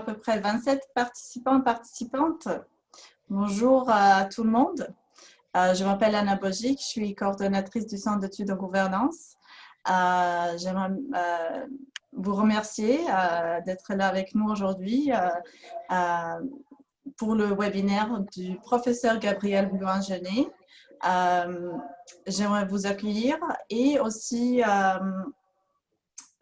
à peu près 27 participants et participantes. Bonjour à tout le monde. Je m'appelle Anna Bogic, je suis coordonnatrice du Centre d'études en gouvernance. J'aimerais vous remercier d'être là avec nous aujourd'hui pour le webinaire du professeur Gabriel Blouin-Genet. J'aimerais vous accueillir et aussi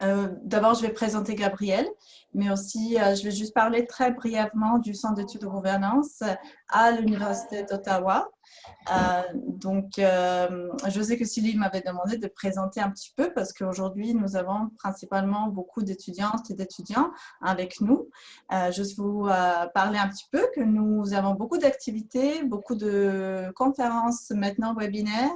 d'abord, je vais présenter Gabriel, mais aussi je vais juste parler très brièvement du Centre d'études de gouvernance à l'Université d'Ottawa. Je sais que Sylvie m'avait demandé de présenter un petit peu parce qu'aujourd'hui, nous avons principalement beaucoup d'étudiantes et d'étudiants avec nous. Juste vous parler un petit peu que nous avons beaucoup d'activités, beaucoup de conférences maintenant webinaires.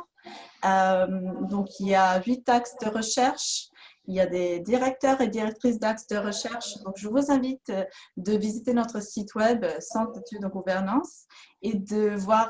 Donc, il y a 8 axes de recherche. Il y a des directeurs et directrices d'axes de recherche. Donc, je vous invite de visiter notre site web Centre d'études en gouvernance et de voir,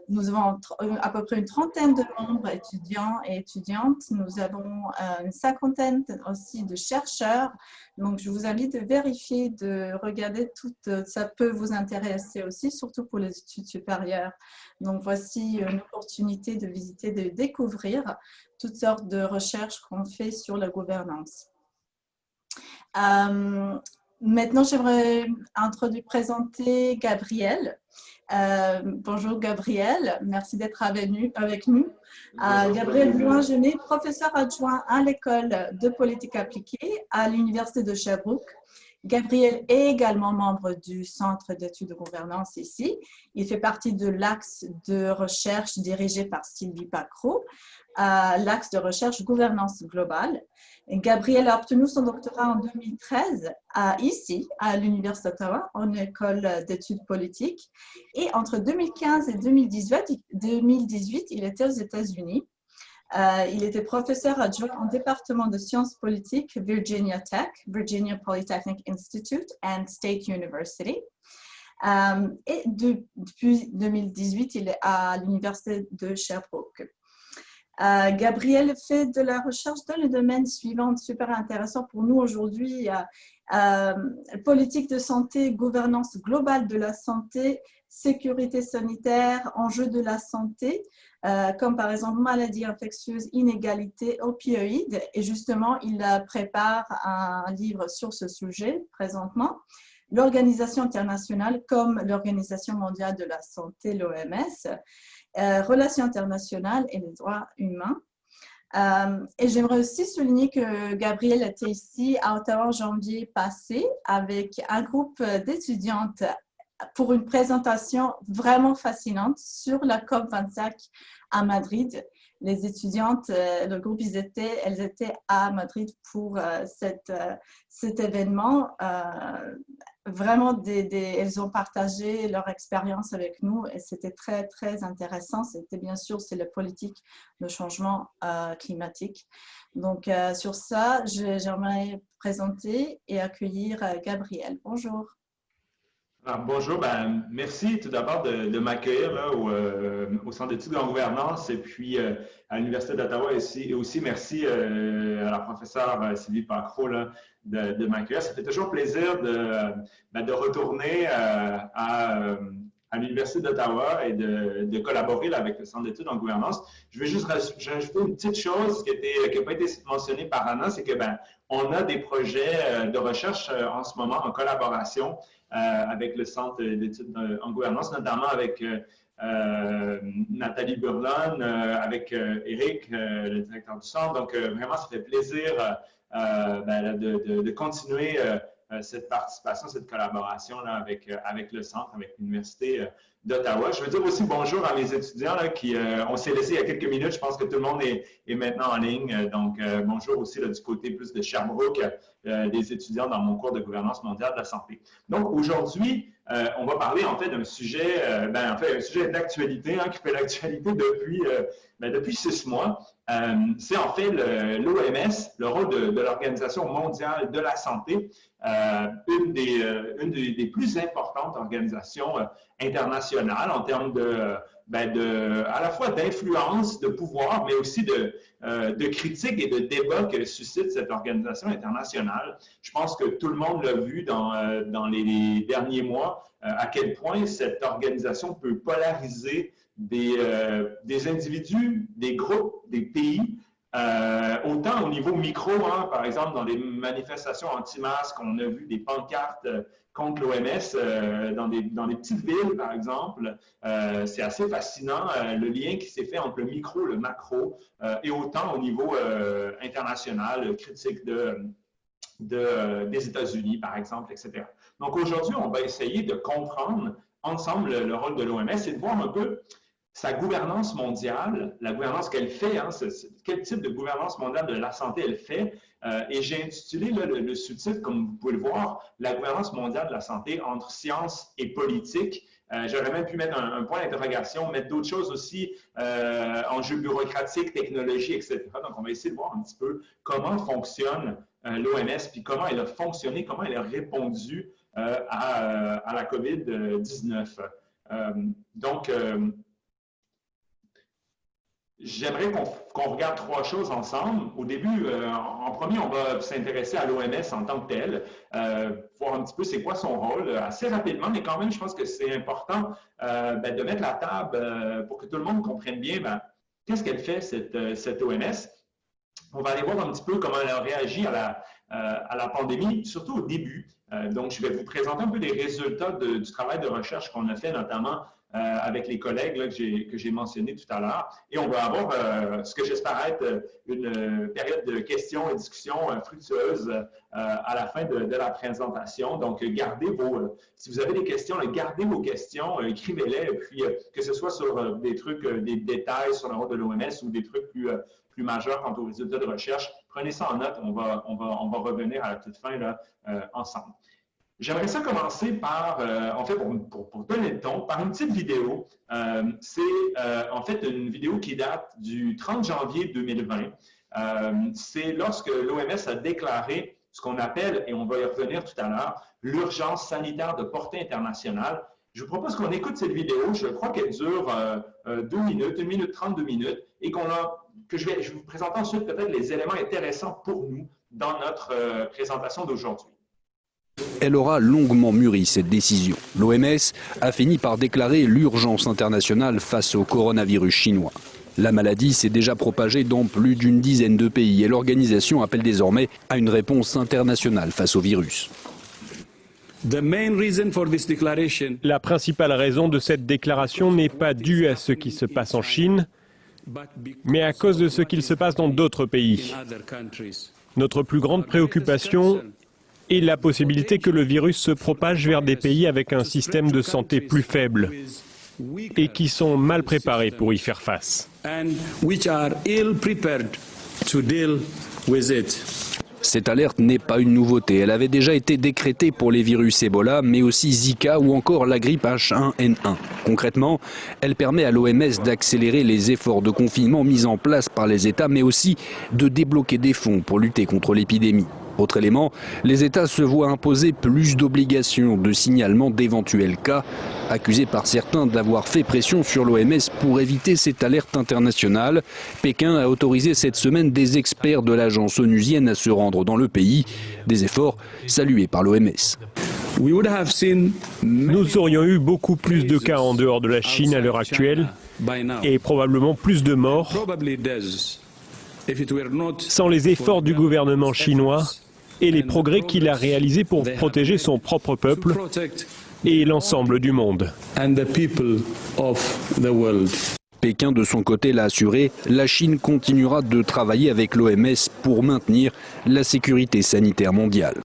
nous avons à peu près une trentaine de membres étudiants et étudiantes. Nous avons une cinquantaine aussi de chercheurs. Donc, je vous invite de vérifier, de regarder tout. Ça peut vous intéresser aussi, surtout pour les études supérieures. Donc, voici une opportunité de visiter, de découvrir toutes sortes de recherches qu'on fait sur la gouvernance. Maintenant, j'aimerais présenter Gabriel. Bonjour Gabriel, merci d'être avec nous. Gabriel Blouin-Genet, professeur adjoint à l'école de politique appliquée à l'Université de Sherbrooke. Gabriel est également membre du Centre d'études de gouvernance ici. Il fait partie de l'axe de recherche dirigé par Sylvie Pacro, l'axe de recherche gouvernance globale. Gabriel a obtenu son doctorat en 2013 ici, à l'Université d'Ottawa, en école d'études politiques. Et entre 2015 et 2018, il était aux États-Unis. Il était professeur adjoint au département de sciences politiques Virginia Tech, Virginia Polytechnic Institute and State University. Et depuis 2018, il est à l'Université de Sherbrooke. Gabriel fait de la recherche dans le domaine suivant, super intéressant pour nous aujourd'hui, politique de santé, gouvernance globale de la santé, sécurité sanitaire, enjeux de la santé, comme par exemple maladies infectieuses, inégalités, opioïdes. Et justement, il prépare un livre sur ce sujet présentement. L'organisation internationale comme l'Organisation mondiale de la santé, l'OMS, relations internationales et les droits humains. Et j'aimerais aussi souligner que Gabriel était ici à Ottawa en janvier passé avec un groupe d'étudiantes pour une présentation vraiment fascinante sur la COP25 à Madrid. Les étudiantes, le groupe, elles étaient à Madrid pour cet événement. Vraiment, elles ont partagé leur expérience avec nous et c'était très, très intéressant. C'était bien sûr, c'est la politique de changement climatique. Donc, sur ça, j'aimerais présenter et accueillir Gabriel. Bonjour. Alors, bonjour, merci tout d'abord de m'accueillir au Centre d'études en gouvernance et puis à l'Université d'Ottawa et aussi merci à la professeure Sylvie Pacro de m'accueillir. Ça fait toujours plaisir de retourner à l'Université d'Ottawa et de collaborer avec le Centre d'études en gouvernance. Je vais juste rajouter une petite chose qui n'a pas été mentionnée par Anna, c'est que on a des projets de recherche en ce moment en collaboration avec le Centre d'études en gouvernance, notamment avec Nathalie Burlon, avec Eric, le directeur du centre. Donc, vraiment, ça fait plaisir de continuer cette participation, cette collaboration là, avec le centre, avec l'Université d'Ottawa. Je veux dire aussi bonjour à mes étudiants là, qui on s'est laissé il y a quelques minutes. Je pense que tout le monde est maintenant en ligne. Donc, bonjour aussi là, du côté plus de Sherbrooke, des étudiants dans mon cours de gouvernance mondiale de la santé. Donc, aujourd'hui, on va parler en fait d'un sujet, un sujet d'actualité qui fait l'actualité depuis 6 mois. C'est en fait l'OMS, le rôle de l'Organisation mondiale de la santé, une des plus importantes organisations internationales en termes à la fois d'influence, de pouvoir, mais aussi de critique et de débat que suscite cette organisation internationale. Je pense que tout le monde l'a vu dans les derniers mois, à quel point cette organisation peut polariser des individus, des groupes, des pays, autant au niveau micro, hein, par exemple, dans les manifestations anti-masques, on a vu des pancartes contre l'OMS dans des petites villes, par exemple. C'est assez fascinant, le lien qui s'est fait entre le micro, le macro, et autant au niveau international, critique des États-Unis, par exemple, etc. Donc aujourd'hui, on va essayer de comprendre ensemble le rôle de l'OMS et de voir un peu sa gouvernance mondiale, la gouvernance qu'elle fait, hein, quel type de gouvernance mondiale de la santé elle fait. Et j'ai intitulé là, le sous-titre, comme vous pouvez le voir, la gouvernance mondiale de la santé entre science et politique. J'aurais même pu mettre un point d'interrogation, mettre d'autres choses aussi, enjeux bureaucratiques, technologie, etc. Donc, on va essayer de voir un petit peu comment fonctionne l'OMS, puis comment elle a fonctionné, comment elle a répondu à la COVID-19. Donc, j'aimerais qu'on regarde trois choses ensemble. Au début, en premier, on va s'intéresser à l'OMS en tant que telle, voir un petit peu c'est quoi son rôle, assez rapidement, mais quand même, je pense que c'est important de mettre la table pour que tout le monde comprenne bien qu'est-ce qu'elle fait, cette OMS. On va aller voir un petit peu comment elle a réagi à la pandémie, surtout au début. Donc, je vais vous présenter un peu les résultats du travail de recherche qu'on a fait, notamment avec les collègues là, que j'ai mentionné tout à l'heure. Et on va avoir ce que j'espère être une période de questions et discussions fructueuses à la fin de la présentation. Donc, si vous avez des questions, gardez vos questions, écrivez-les, puis que ce soit sur des trucs, des détails sur le rôle de l'OMS ou des trucs plus majeurs quant aux résultats de recherche, prenez ça en note, on va revenir à la toute fin là, ensemble. J'aimerais ça commencer par, en fait, pour donner le ton, par une petite vidéo. C'est en fait une vidéo qui date du 30 janvier 2020. C'est lorsque l'OMS a déclaré ce qu'on appelle, et on va y revenir tout à l'heure, l'urgence sanitaire de portée internationale. Je vous propose qu'on écoute cette vidéo. Je crois qu'elle dure 2 minutes, 1 minute 30, 2 minutes, et je vais vous présenter ensuite peut-être les éléments intéressants pour nous dans notre présentation d'aujourd'hui. Elle aura longuement mûri cette décision. L'OMS a fini par déclarer l'urgence internationale face au coronavirus chinois. La maladie s'est déjà propagée dans plus d'une dizaine de pays et l'organisation appelle désormais à une réponse internationale face au virus. La principale raison de cette déclaration n'est pas due à ce qui se passe en Chine, mais à cause de ce qu'il se passe dans d'autres pays. Notre plus grande préoccupation est la possibilité que le virus se propage vers des pays avec un système de santé plus faible et qui sont mal préparés pour y faire face. Cette alerte n'est pas une nouveauté. Elle avait déjà été décrétée pour les virus Ebola, mais aussi Zika ou encore la grippe H1N1. Concrètement, elle permet à l'OMS d'accélérer les efforts de confinement mis en place par les États, mais aussi de débloquer des fonds pour lutter contre l'épidémie. Autre élément, les États se voient imposer plus d'obligations de signalement d'éventuels cas, accusés par certains d'avoir fait pression sur l'OMS pour éviter cette alerte internationale. Pékin a autorisé cette semaine des experts de l'agence onusienne à se rendre dans le pays, des efforts salués par l'OMS. Nous aurions eu beaucoup plus de cas en dehors de la Chine à l'heure actuelle et probablement plus de morts sans les efforts du gouvernement chinois et les progrès qu'il a réalisés pour protéger son propre peuple et l'ensemble du monde. Pékin, de son côté, l'a assuré, la Chine continuera de travailler avec l'OMS pour maintenir la sécurité sanitaire mondiale.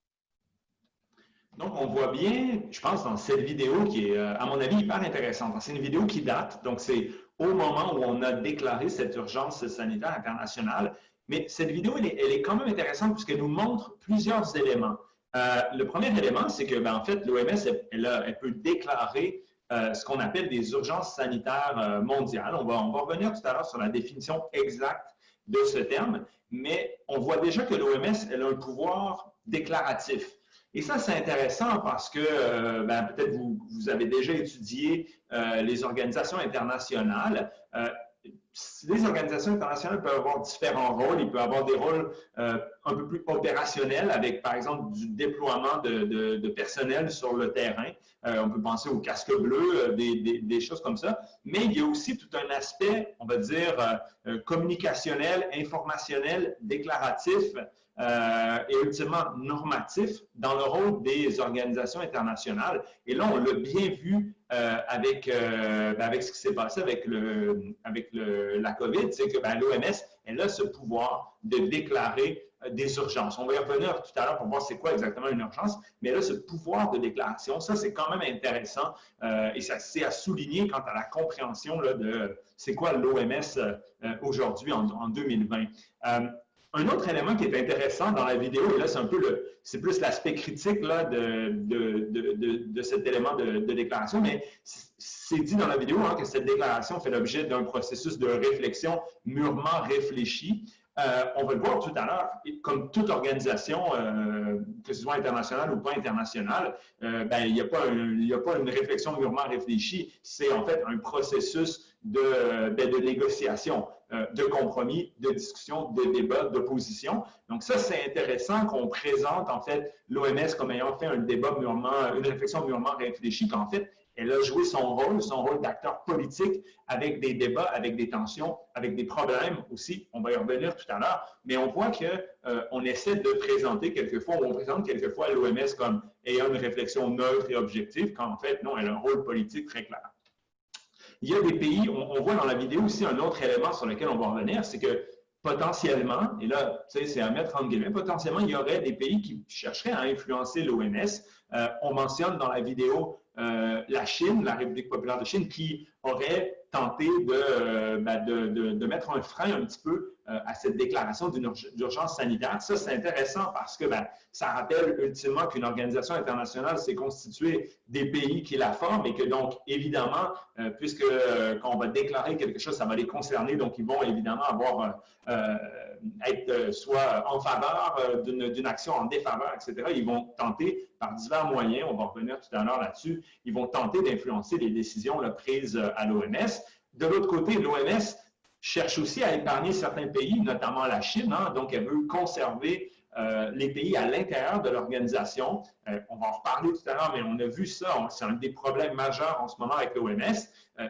Donc, on voit bien, je pense, dans cette vidéo qui est, à mon avis, hyper intéressante. C'est une vidéo qui date, donc c'est au moment où on a déclaré cette urgence sanitaire internationale. Mais cette vidéo, elle est quand même intéressante puisqu'elle nous montre plusieurs éléments. Le premier élément, c'est que, en fait, l'OMS, elle peut déclarer ce qu'on appelle des urgences sanitaires mondiales. On va revenir tout à l'heure sur la définition exacte de ce terme, mais on voit déjà que l'OMS, elle a un pouvoir déclaratif. Et ça, c'est intéressant parce que peut-être vous avez déjà étudié les organisations internationales. Les organisations internationales peuvent avoir différents rôles. Ils peuvent avoir des rôles un peu plus opérationnels avec, par exemple, du déploiement de personnel sur le terrain. On peut penser aux casques bleus, des choses comme ça. Mais il y a aussi tout un aspect, on va dire, communicationnel, informationnel, déclaratif et ultimement normatif dans le rôle des organisations internationales. Et là, on l'a bien vu avec ce qui s'est passé avec la COVID, c'est que l'OMS, elle a ce pouvoir de déclarer des urgences. On va y revenir tout à l'heure pour voir c'est quoi exactement une urgence, mais elle a ce pouvoir de déclaration. Ça, c'est quand même intéressant et c'est à souligner quant à la compréhension là, de c'est quoi l'OMS aujourd'hui en 2020. Un autre élément qui est intéressant dans la vidéo, et là, c'est plus l'aspect critique là, de cet élément de déclaration, mais c'est dit dans la vidéo que cette déclaration fait l'objet d'un processus de réflexion mûrement réfléchi. On va le voir tout à l'heure, comme toute organisation, que ce soit internationale ou pas internationale, il n'y a pas une réflexion mûrement réfléchie, c'est en fait un processus de négociation, de compromis, de discussion, de débat, d'opposition. Donc ça, c'est intéressant qu'on présente en fait l'OMS comme ayant fait une réflexion mûrement réfléchie, qu'en fait, elle a joué son rôle d'acteur politique avec des débats, avec des tensions, avec des problèmes aussi. On va y revenir tout à l'heure. Mais on voit qu'on essaie de présenter quelquefois, ou on présente quelquefois l'OMS comme ayant une réflexion neutre et objective, quand en fait, non, elle a un rôle politique très clair. Il y a des pays, on voit dans la vidéo aussi un autre élément sur lequel on va revenir, c'est que potentiellement, et là, c'est à mettre en guillemets, potentiellement, il y aurait des pays qui chercheraient à influencer l'OMS. On mentionne dans la vidéo la Chine, la République populaire de Chine, qui aurait tenté de mettre un frein un petit peu à cette déclaration d'urgence sanitaire. Ça, c'est intéressant parce que ça rappelle ultimement qu'une organisation internationale s'est constituée des pays qui la forment et que donc, évidemment, puisque quand on va déclarer quelque chose, ça va les concerner, donc ils vont évidemment être soit en faveur d'une action, en défaveur, etc. Ils vont tenter par divers moyens, on va revenir tout à l'heure là-dessus, ils vont tenter d'influencer les décisions prises à l'OMS. De l'autre côté, l'OMS cherche aussi à épargner certains pays, notamment la Chine, donc elle veut conserver les pays à l'intérieur de l'organisation. On va en reparler tout à l'heure, mais on a vu ça, c'est un des problèmes majeurs en ce moment avec l'OMS.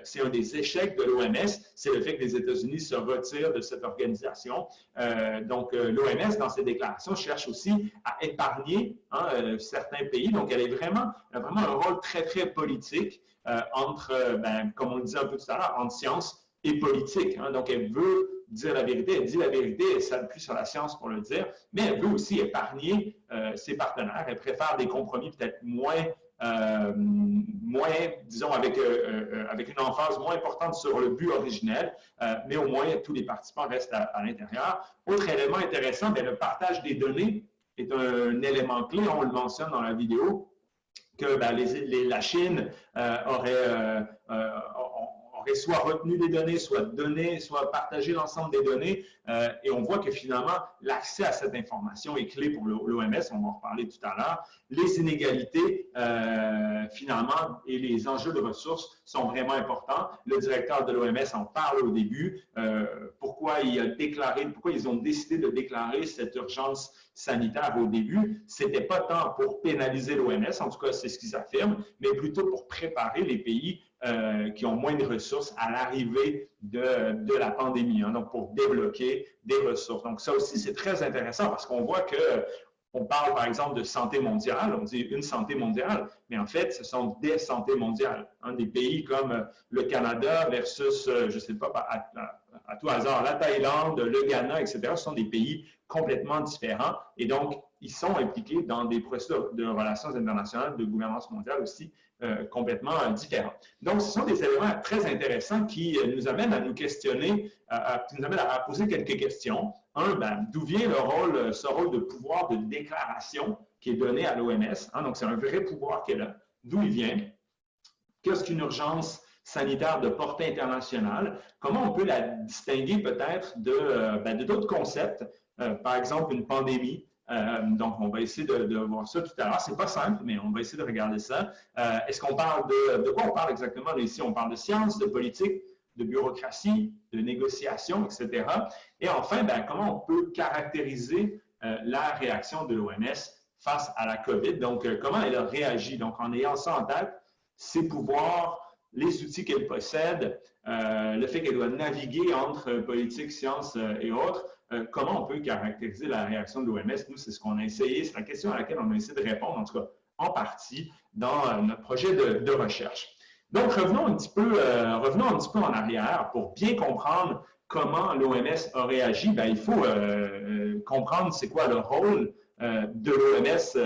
C'est un des échecs de l'OMS, c'est le fait que les États-Unis se retirent de cette organisation. Donc, l'OMS, dans ses déclarations, cherche aussi à épargner certains pays. Donc, elle a vraiment un rôle très, très politique entre, comme on le disait un peu tout à l'heure, entre science et politique. Donc, elle veut dire la vérité, elle dit la vérité, elle s'appuie sur la science pour le dire, mais elle veut aussi épargner ses partenaires. Elle préfère des compromis peut-être moins, disons, avec une emphase moins importante sur le but originel, mais au moins tous les participants restent à l'intérieur. Autre élément intéressant, le partage des données est un élément clé, on le mentionne dans la vidéo, que la Chine aurait soit retenu des données, soit partagé l'ensemble des données. Et on voit que finalement, l'accès à cette information est clé pour l'OMS. On va en reparler tout à l'heure. Les inégalités, finalement, et les enjeux de ressources sont vraiment importants. Le directeur de l'OMS en parle au début. Pourquoi ils ont décidé de déclarer cette urgence sanitaire au début, ce n'était pas tant pour pénaliser l'OMS, en tout cas c'est ce qu'ils affirment, mais plutôt pour préparer les pays qui ont moins de ressources à l'arrivée de la pandémie, donc pour débloquer des ressources. Donc ça aussi c'est très intéressant parce qu'on voit qu'on parle par exemple de santé mondiale, on dit une santé mondiale, mais en fait ce sont des santé mondiales. Des pays comme le Canada versus, je ne sais pas, à tout hasard, la Thaïlande, le Ghana, etc., ce sont des pays complètement différents et donc ils sont impliqués dans des processus de relations internationales, de gouvernance mondiale aussi complètement différents. Donc, ce sont des éléments très intéressants qui nous amènent à nous questionner, nous amènent à poser quelques questions. D'où vient ce rôle de pouvoir de déclaration qui est donné à l'OMS? Donc, c'est un vrai pouvoir qu'elle a. D'où il vient? Qu'est-ce qu'une urgence sanitaire de portée internationale? Comment on peut la distinguer peut-être de d'autres concepts? Par exemple, une pandémie, Donc, on va essayer de voir ça tout à l'heure. Ce n'est pas simple, mais on va essayer de regarder ça. Est-ce qu'on parle de quoi on parle exactement ici? On parle de science, de politique, de bureaucratie, de négociation, etc. Et enfin, comment on peut caractériser la réaction de l'OMS face à la COVID? Donc, comment elle a réagi? Donc, en ayant ça en tête, ses pouvoirs, les outils qu'elle possède, le fait qu'elle doit naviguer entre politique, science et autres, comment on peut caractériser la réaction de l'OMS? Nous, c'est ce qu'on a essayé, c'est la question à laquelle on a essayé de répondre, en tout cas en partie, dans notre projet de recherche. Donc, revenons un petit peu en arrière pour bien comprendre comment l'OMS a réagi. Il faut comprendre c'est quoi le rôle de l'OMS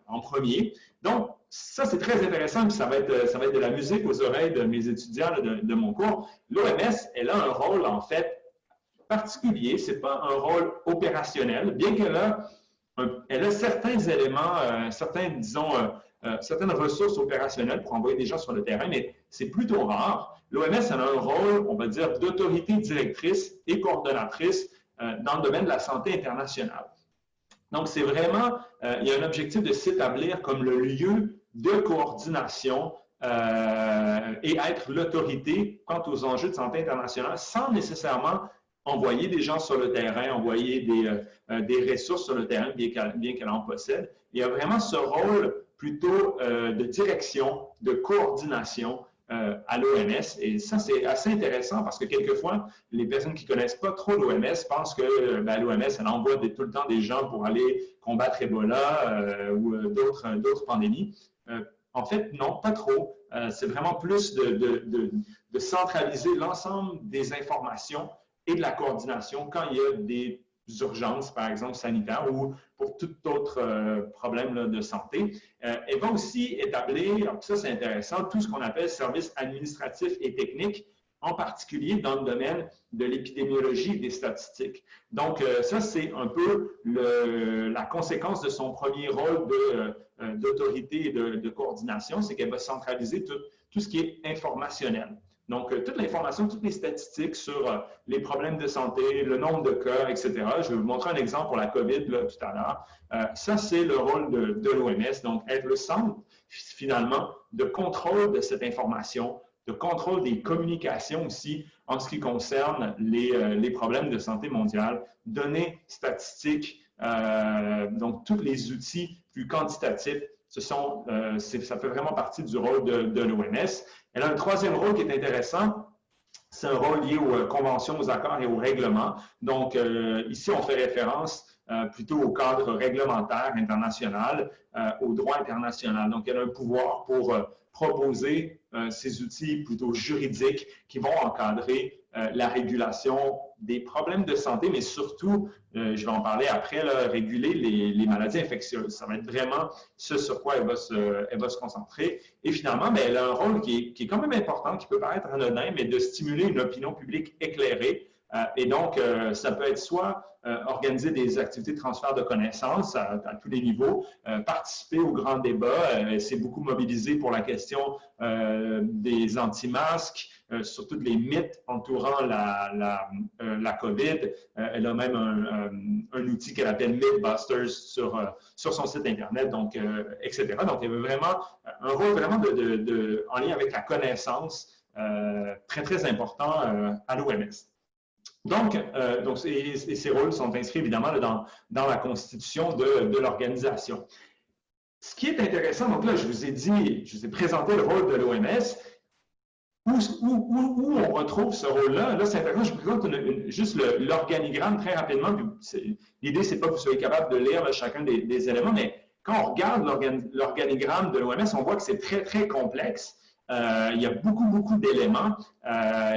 en premier. Donc, ça, c'est très intéressant, puis ça va être de la musique aux oreilles de mes étudiants de mon cours. L'OMS, elle a un rôle, en fait, particulier. Ce n'est pas un rôle opérationnel, bien qu'elle a certains éléments, certaines ressources opérationnelles pour envoyer des gens sur le terrain, mais c'est plutôt rare. L'OMS a un rôle, on va dire, d'autorité directrice et coordonnatrice dans le domaine de la santé internationale. Donc, c'est vraiment, il y a un objectif de s'établir comme le lieu de coordination et être l'autorité quant aux enjeux de santé internationale sans nécessairement envoyer des gens sur le terrain, envoyer des ressources sur le terrain, bien qu'elle en possède. Il y a vraiment ce rôle plutôt de direction, de coordination à l'OMS. Et ça, c'est assez intéressant parce que quelquefois, les personnes qui ne connaissent pas trop l'OMS pensent que l'OMS, elle envoie tout le temps des gens pour aller combattre Ebola ou d'autres pandémies. En fait, non, pas trop. C'est vraiment plus de centraliser l'ensemble des informations et de la coordination quand il y a des urgences, par exemple, sanitaires ou pour tout autre problème de santé. Elle va aussi établir, ça c'est intéressant, tout ce qu'on appelle services administratifs et techniques, en particulier dans le domaine de l'épidémiologie et des statistiques. Donc, ça, c'est un peu la conséquence de son premier rôle d'autorité et de coordination, c'est qu'elle va centraliser tout ce qui est informationnel. Donc, toute l'information, toutes les statistiques sur les problèmes de santé, le nombre de cas, etc. Je vais vous montrer un exemple pour la COVID tout à l'heure. Ça, c'est le rôle de l'OMS, donc être le centre, finalement, de contrôle de cette information, de contrôle des communications aussi en ce qui concerne les problèmes de santé mondiale, données statistiques, donc tous les outils plus quantitatifs. Ça fait vraiment partie du rôle de l'OMS. Elle a un troisième rôle qui est intéressant, c'est un rôle lié aux conventions, aux accords et aux règlements. Donc, ici, on fait référence plutôt au cadre réglementaire international, au droit international. Donc, elle a un pouvoir pour proposer ces outils plutôt juridiques qui vont encadrer la régulation des problèmes de santé, mais surtout, je vais en parler après, réguler les maladies infectieuses. Ça va être vraiment ce sur quoi elle va se concentrer. Et finalement, elle a un rôle qui est quand même important, qui peut paraître anodin, mais de stimuler une opinion publique éclairée. Et donc, ça peut être soit organiser des activités de transfert de connaissances à tous les niveaux, participer au grand débat, c'est beaucoup mobilisé pour la question des anti-masques, surtout les mythes entourant la COVID. Elle a même un outil qu'elle appelle Mythbusters sur son site Internet, donc, etc. Donc, il y avait vraiment un rôle vraiment en lien avec la connaissance très, très important à l'OMS. Donc ces rôles sont inscrits évidemment dans la constitution de l'organisation. Ce qui est intéressant, donc là, je vous ai présenté le rôle de l'OMS. Où on retrouve ce rôle-là? Là, c'est intéressant, je vous présente juste l'organigramme très rapidement. L'idée, c'est pas que vous soyez capable de lire chacun des éléments, mais quand on regarde l'organigramme de l'OMS, on voit que c'est très, très complexe. Il y a beaucoup d'éléments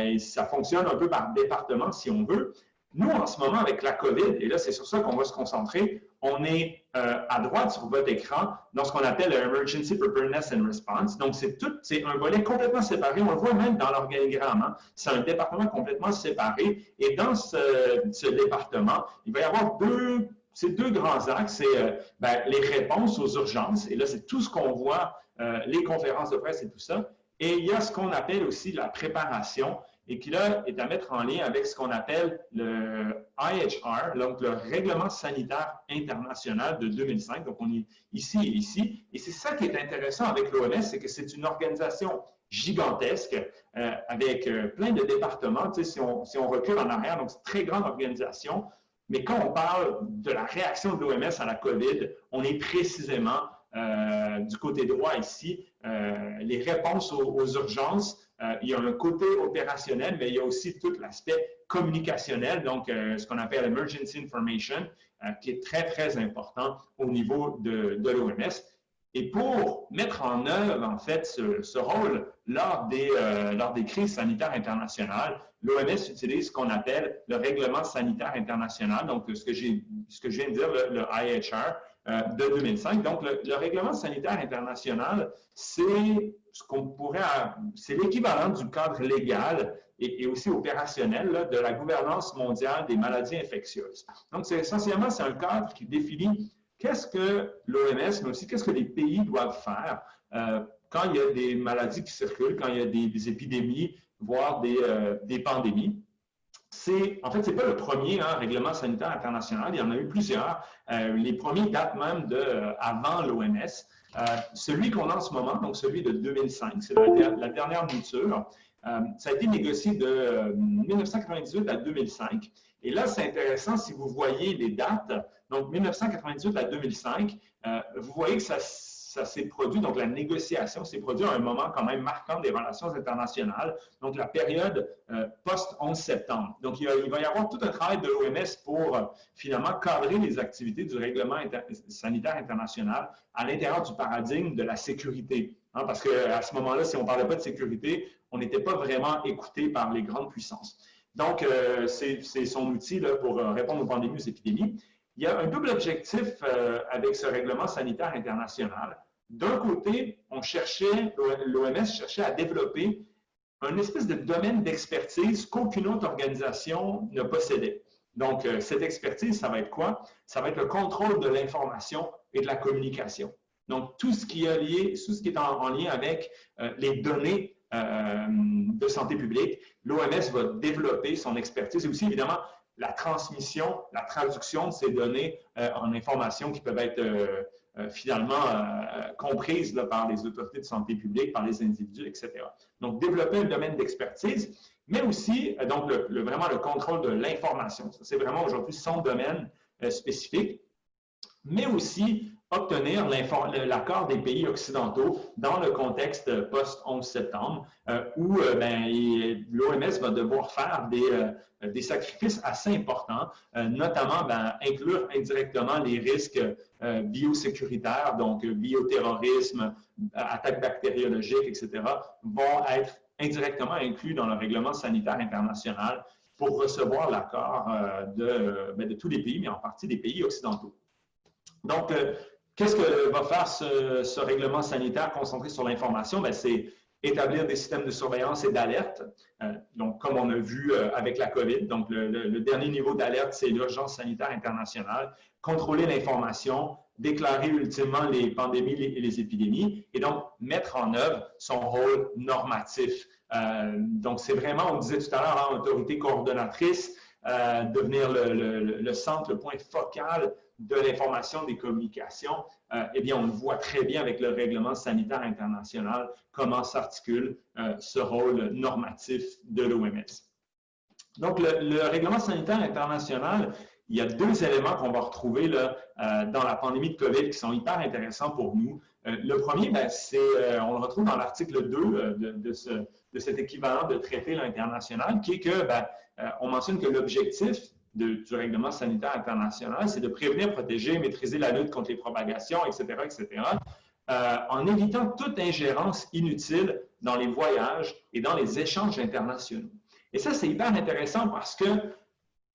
et ça fonctionne un peu par département si on veut. Nous, en ce moment, avec la COVID, et là, c'est sur ça qu'on va se concentrer, on est à droite sur votre écran dans ce qu'on appelle Emergency Preparedness and Response. Donc, c'est un volet complètement séparé. On le voit même dans l'organigramme. Hein? C'est un département complètement séparé. Et dans ce département, il va y avoir ces deux grands axes. C'est les réponses aux urgences. Et là, c'est tout ce qu'on voit, les conférences de presse et tout ça. Et il y a ce qu'on appelle aussi la préparation. et qui là est à mettre en lien avec ce qu'on appelle le IHR, donc le Règlement sanitaire international de 2005. Donc, on est ici et ici. Et c'est ça qui est intéressant avec l'OMS, c'est que c'est une organisation gigantesque avec plein de départements. Tu sais, si on recule en arrière, donc c'est une très grande organisation. Mais quand on parle de la réaction de l'OMS à la COVID, on est précisément du côté droit ici. Les réponses aux urgences, il y a un côté opérationnel, mais il y a aussi tout l'aspect communicationnel, donc ce qu'on appelle Emergency Information, qui est très, très important au niveau de l'OMS. Et pour mettre en œuvre, en fait, ce rôle lors des crises sanitaires internationales, l'OMS utilise ce qu'on appelle le Règlement sanitaire international, donc ce que je viens de dire, le IHR de 2005. Donc, le Règlement sanitaire international, c'est ce qu'on pourrait, c'est l'équivalent du cadre légal et aussi opérationnel là, de la gouvernance mondiale des maladies infectieuses. Donc, essentiellement, c'est un cadre qui définit qu'est-ce que l'OMS, mais aussi qu'est-ce que les pays doivent faire quand il y a des maladies qui circulent, quand il y a des épidémies, voire des pandémies. En fait, ce n'est pas le premier règlement sanitaire international, il y en a eu plusieurs. Les premiers datent même avant l'OMS. Celui qu'on a en ce moment, donc celui de 2005, c'est la dernière mouture. Ça a été négocié de 1998 à 2005. Et là, c'est intéressant si vous voyez les dates. Donc, 1998 à 2005, vous voyez que ça s'est produit, donc la négociation s'est produite à un moment quand même marquant des relations internationales, donc la période post-11 septembre. Donc, il va y avoir tout un travail de l'OMS pour finalement cadrer les activités du règlement sanitaire international à l'intérieur du paradigme de la sécurité. Hein, parce qu'à ce moment-là, si on ne parlait pas de sécurité, on n'était pas vraiment écouté par les grandes puissances. Donc, c'est son outil là, pour répondre aux pandémies, aux épidémies. Il y a un double objectif avec ce règlement sanitaire international. D'un côté, l'OMS cherchait à développer un espèce de domaine d'expertise qu'aucune autre organisation ne possédait. Donc, cette expertise, ça va être quoi? Ça va être le contrôle de l'information et de la communication. Donc, tout ce qui est en lien avec les données de santé publique, l'OMS va développer son expertise et aussi, évidemment, la transmission, la traduction de ces données en informations qui peuvent être finalement comprises là, par les autorités de santé publique, par les individus, etc. Donc, développer un domaine d'expertise, mais aussi, donc, vraiment le contrôle de l'information. C'est vraiment aujourd'hui son domaine spécifique, mais aussi obtenir l'accord des pays occidentaux dans le contexte post-11 septembre, où l'OMS va devoir faire des sacrifices assez importants, notamment inclure indirectement les risques biosécuritaires, donc bioterrorisme, attaques bactériologiques, etc., vont être indirectement inclus dans le règlement sanitaire international pour recevoir l'accord de tous les pays, mais en partie des pays occidentaux. Donc, qu'est-ce que va faire ce règlement sanitaire concentré sur l'information? C'est établir des systèmes de surveillance et d'alerte. Donc, comme on a vu avec la COVID, donc le dernier niveau d'alerte, c'est l'urgence sanitaire internationale, contrôler l'information, déclarer ultimement les pandémies et les épidémies, et donc mettre en œuvre son rôle normatif. Donc, c'est vraiment, on disait tout à l'heure, autorité coordonnatrice, devenir le centre, le point focal de l'information, des communications. Eh bien, on le voit très bien avec le règlement sanitaire international, comment s'articule ce rôle normatif de l'OMS. Donc, le règlement sanitaire international, il y a deux éléments qu'on va retrouver là, dans la pandémie de COVID qui sont hyper intéressants pour nous. Le premier, on le retrouve dans l'article 2 de cet équivalent de traité là, international, qui est que, on mentionne que l'objectif du règlement sanitaire international, c'est de prévenir, protéger, maîtriser la lutte contre les propagations, etc., en évitant toute ingérence inutile dans les voyages et dans les échanges internationaux. Et ça, c'est hyper intéressant parce que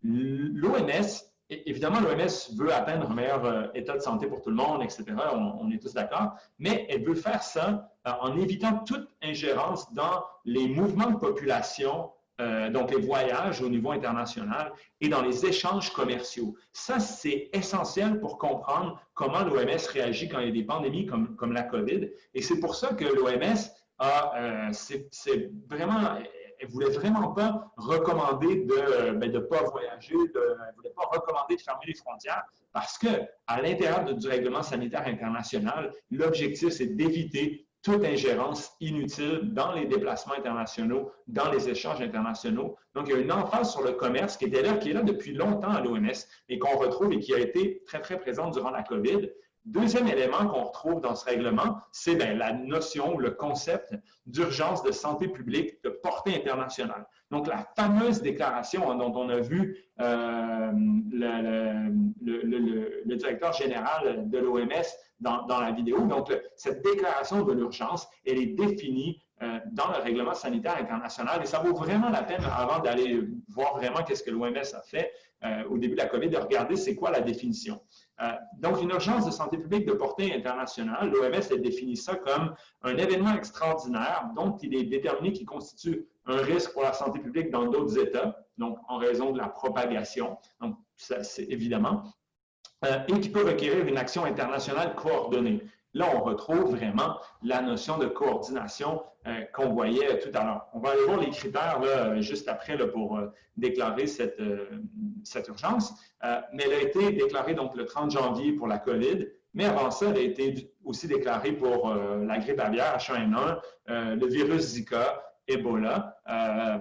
l'OMS, évidemment, l'OMS veut atteindre un meilleur état de santé pour tout le monde, etc., on est tous d'accord, mais elle veut faire ça en évitant toute ingérence dans les mouvements de population, donc les voyages au niveau international et dans les échanges commerciaux. Ça, c'est essentiel pour comprendre comment l'OMS réagit quand il y a des pandémies comme la COVID. Et c'est pour ça que l'OMS ne voulait vraiment pas recommander de ne pas voyager, elle ne voulait pas recommander de fermer les frontières parce qu'à l'intérieur du règlement sanitaire international, l'objectif, c'est d'éviter toute ingérence inutile dans les déplacements internationaux, dans les échanges internationaux. Donc, il y a une emphase sur le commerce qui est là depuis longtemps à l'OMS et qu'on retrouve et qui a été très, très présente durant la COVID. Deuxième élément qu'on retrouve dans ce règlement, c'est la notion ou le concept d'urgence de santé publique de portée internationale. Donc, la fameuse déclaration dont on a vu le directeur général de l'OMS dans la vidéo. Donc, cette déclaration de l'urgence, elle est définie dans le règlement sanitaire international et ça vaut vraiment la peine, avant d'aller voir vraiment qu'est-ce que l'OMS a fait au début de la COVID, de regarder c'est quoi la définition. Donc, une urgence de santé publique de portée internationale, l'OMS a défini ça comme un événement extraordinaire dont il est déterminé qu'il constitue un risque pour la santé publique dans d'autres États, donc en raison de la propagation, donc ça, c'est évidemment, et qui peut requérir une action internationale coordonnée. Là, on retrouve vraiment la notion de coordination qu'on voyait tout à l'heure. On va aller voir les critères là, juste après là, pour déclarer cette urgence. Mais elle a été déclarée donc, le 30 janvier pour la COVID, mais avant ça, elle a été aussi déclarée pour la grippe aviaire H1N1, le virus Zika, Ebola.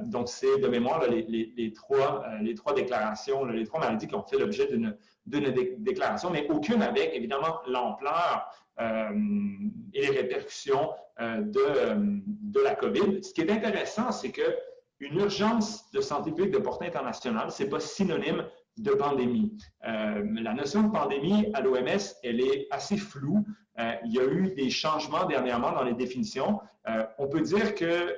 Donc, c'est de mémoire là, les trois déclarations, les trois maladies qui ont fait l'objet d'une déclaration, mais aucune avec, évidemment, l'ampleur et les répercussions de la COVID. Ce qui est intéressant, c'est qu'une urgence de santé publique de portée internationale, ce n'est pas synonyme de pandémie. La notion de pandémie à l'OMS, elle est assez floue. Il y a eu des changements dernièrement dans les définitions. On peut dire que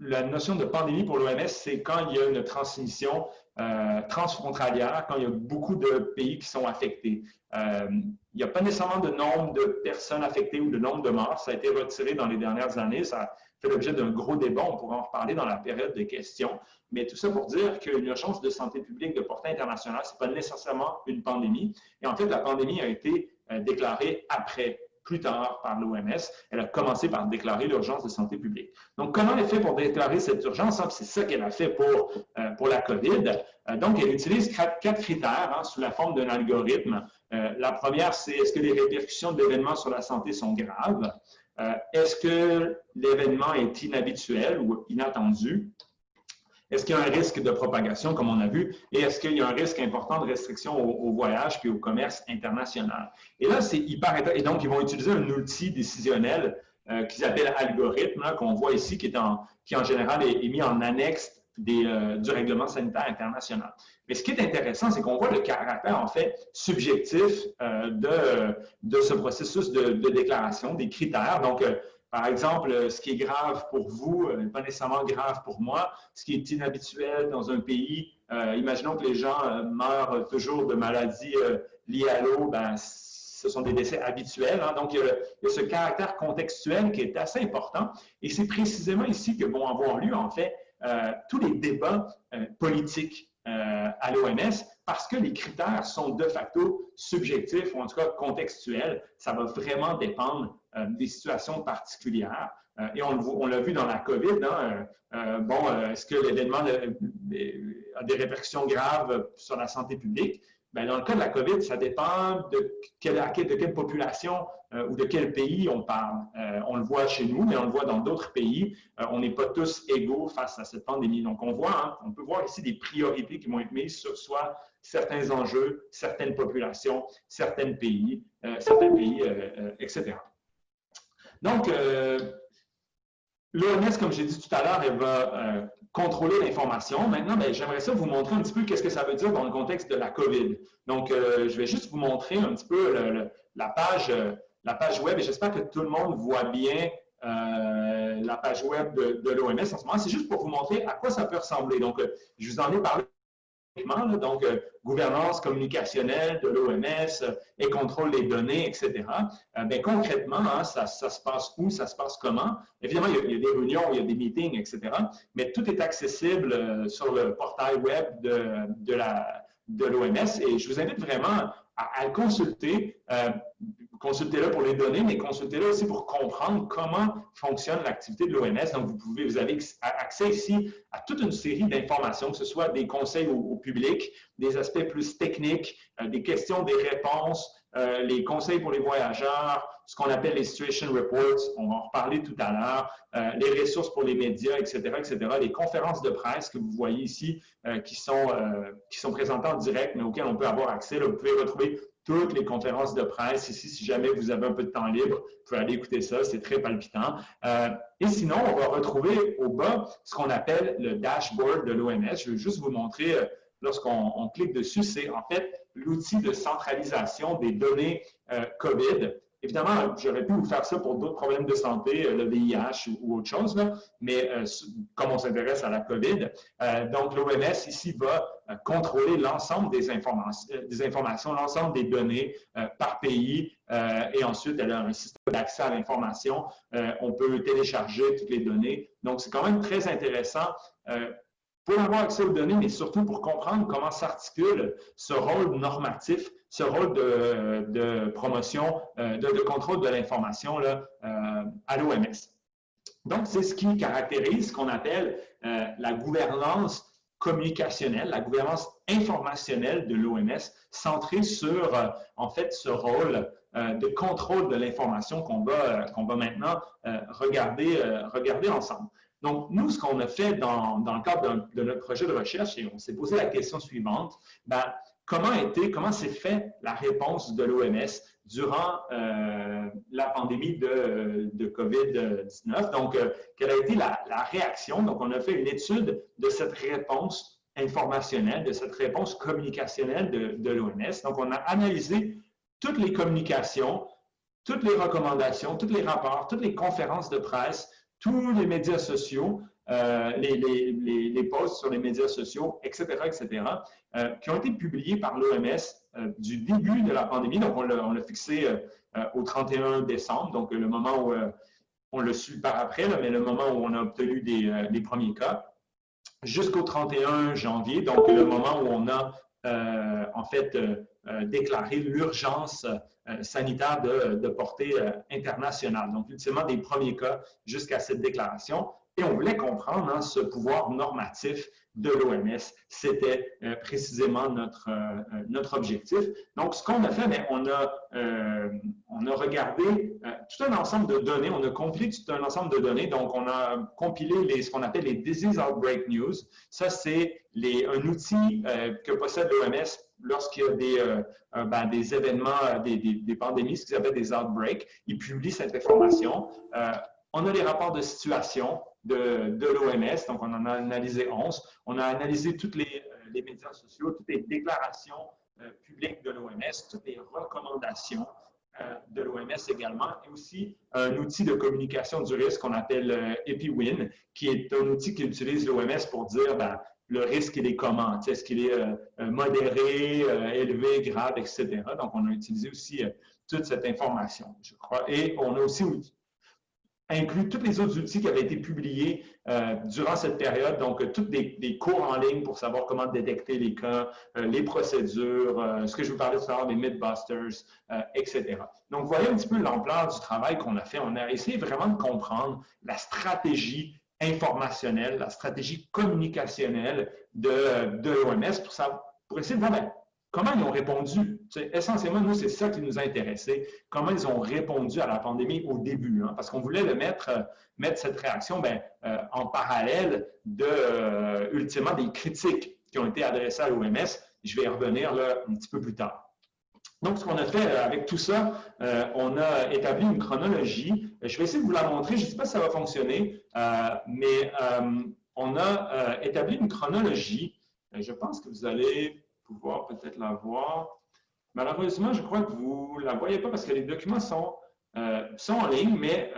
la notion de pandémie pour l'OMS, c'est quand il y a une transmission transfrontalière, quand il y a beaucoup de pays qui sont affectés. Il n'y a pas nécessairement de nombre de personnes affectées ou de nombre de morts. Ça a été retiré dans les dernières années. Ça fait l'objet d'un gros débat. On pourra en reparler dans la période de questions. Mais tout ça pour dire qu'une urgence de santé publique de portée internationale, ce n'est pas nécessairement une pandémie. Et en fait, la pandémie a été déclarée après, plus tard par l'OMS. Elle a commencé par déclarer l'urgence de santé publique. Donc, comment elle fait pour déclarer cette urgence? C'est ça qu'elle a fait pour la COVID. Donc, elle utilise quatre critères sous la forme d'un algorithme. La première, c'est est-ce que les répercussions de l'événement sur la santé sont graves? Est-ce que l'événement est inhabituel ou inattendu? Est-ce qu'il y a un risque de propagation, comme on a vu? Et est-ce qu'il y a un risque important de restriction au voyage puis au commerce international? Et là, c'est hyper intéressant. Et donc, ils vont utiliser un outil décisionnel qu'ils appellent algorithme, qu'on voit ici, qui en général est mis en annexe du règlement sanitaire international. Mais ce qui est intéressant, c'est qu'on voit le caractère, en fait, subjectif de ce processus de déclaration, des critères. Donc, par exemple, ce qui est grave pour vous n'est pas nécessairement grave pour moi. Ce qui est inhabituel dans un pays, imaginons que les gens meurent toujours de maladies liées à l'eau, ben, ce sont des décès habituels. Donc, il y a ce caractère contextuel qui est assez important. Et c'est précisément ici que vont avoir lieu, en fait, tous les débats politiques à l'OMS parce que les critères sont de facto subjectifs ou en tout cas contextuels. Ça va vraiment dépendre des situations particulières. Et on l'a vu dans la COVID. Est-ce que l'événement a des répercussions graves sur la santé publique? Bien, dans le cas de la COVID, ça dépend de quelle population ou de quel pays on parle. On le voit chez nous, mais on le voit dans d'autres pays. On n'est pas tous égaux face à cette pandémie. Donc, on peut voir ici des priorités qui vont être mises sur soit certains enjeux, certaines populations, certains pays, etc. Donc, l'OMS, comme j'ai dit tout à l'heure, elle va contrôler l'information. Maintenant, j'aimerais ça vous montrer un petit peu qu'est-ce que ça veut dire dans le contexte de la COVID. Donc, je vais juste vous montrer un petit peu la page web et j'espère que tout le monde voit bien la page web de l'OMS en ce moment. C'est juste pour vous montrer à quoi ça peut ressembler. Donc, je vous en ai parlé. Donc, gouvernance communicationnelle de l'OMS et contrôle des données, etc. Bien, concrètement, ça se passe où, ça se passe comment? Évidemment, il y a des réunions, il y a des meetings, etc. Mais tout est accessible sur le portail web de l'OMS et je vous invite vraiment à le consulter. consultez-le pour les données, mais consultez-le aussi pour comprendre comment fonctionne l'activité de l'OMS. Donc, vous avez accès ici à toute une série d'informations, que ce soit des conseils au public, des aspects plus techniques, des questions, des réponses, les conseils pour les voyageurs, ce qu'on appelle les situation reports, on va en reparler tout à l'heure, les ressources pour les médias, etc., les conférences de presse que vous voyez ici qui sont présentées en direct, mais auxquelles on peut avoir accès. Là, vous pouvez retrouver toutes les conférences de presse ici. Si jamais vous avez un peu de temps libre, vous pouvez aller écouter ça, c'est très palpitant. Et sinon, on va retrouver au bas ce qu'on appelle le dashboard de l'OMS. Je vais juste vous montrer, lorsqu'on clique dessus, c'est en fait l'outil de centralisation des données COVID. Évidemment, j'aurais pu vous faire ça pour d'autres problèmes de santé, le VIH ou autre chose, là, mais comme on s'intéresse à la COVID, donc l'OMS ici va contrôler l'ensemble des informations, l'ensemble des données par pays, et ensuite elle a un système d'accès à l'information. On peut télécharger toutes les données. Donc, c'est quand même très intéressant pour avoir accès aux données, mais surtout pour comprendre comment s'articule ce rôle normatif, ce rôle de promotion, de contrôle de l'information à l'OMS. Donc, c'est ce qui caractérise ce qu'on appelle la gouvernance communicationnelle, la gouvernance informationnelle de l'OMS, centrée sur, en fait, ce rôle de contrôle de l'information qu'on va maintenant regarder ensemble. Donc, nous, ce qu'on a fait dans le cadre de notre projet de recherche, et on s'est posé la question suivante, comment s'est fait la réponse de l'OMS durant la pandémie de COVID-19? Donc, quelle a été la réaction? Donc, on a fait une étude de cette réponse informationnelle, de cette réponse communicationnelle de l'OMS. Donc, on a analysé toutes les communications, toutes les recommandations, tous les rapports, toutes les conférences de presse, tous les médias sociaux, les posts sur les médias sociaux, etc., qui ont été publiés par l'OMS du début de la pandémie. Donc, on l'a fixé au 31 décembre, donc le moment où on l'a su par après, là, mais le moment où on a obtenu les premiers cas, jusqu'au 31 janvier, donc le moment où on a en fait déclaré l'urgence sanitaire de portée internationale. Donc, ultimement, des premiers cas jusqu'à cette déclaration. Et on voulait comprendre ce pouvoir normatif de l'OMS. C'était précisément notre objectif. Donc, ce qu'on a fait, on a regardé tout un ensemble de données. On a compilé tout un ensemble de données. Donc, on a compilé ce qu'on appelle les Disease Outbreak News. Ça, c'est un outil que possède l'OMS lorsqu'il y a des événements, des pandémies, ce qu'ils appellent des outbreaks. Ils publient cette information. On a les rapports de situation de l'OMS, donc on en a analysé 11. On a analysé tous les médias sociaux, toutes les déclarations publiques de l'OMS, toutes les recommandations de l'OMS également, et aussi un outil de communication du risque qu'on appelle EpiWin, qui est un outil qu'utilise l'OMS pour dire le risque, il est comment? Est-ce qu'il est modéré, élevé, grave, etc. Donc, on a utilisé aussi toute cette information, je crois. Et on a aussi inclus tous les autres outils qui avaient été publiés durant cette période, donc toutes des cours en ligne pour savoir comment détecter les cas, les procédures, ce que je vous parlais tout à l'heure, les Mythbusters, etc. Donc, vous voyez un petit peu l'ampleur du travail qu'on a fait. On a essayé vraiment de comprendre la stratégie informationnelle, la stratégie communicationnelle de l'OMS pour essayer de voir comment ils ont répondu. Essentiellement, nous, c'est ça qui nous a intéressés, comment ils ont répondu à la pandémie au début, parce qu'on voulait mettre cette réaction en parallèle ultimement des critiques qui ont été adressées à l'OMS. Je vais y revenir là, un petit peu plus tard. Donc, ce qu'on a fait avec tout ça, on a établi une chronologie. Je vais essayer de vous la montrer. Je ne sais pas si ça va fonctionner, mais on a établi une chronologie. Je pense que vous allez pouvoir peut-être la voir. Malheureusement, je crois que vous ne la voyez pas parce que les documents sont en ligne, mais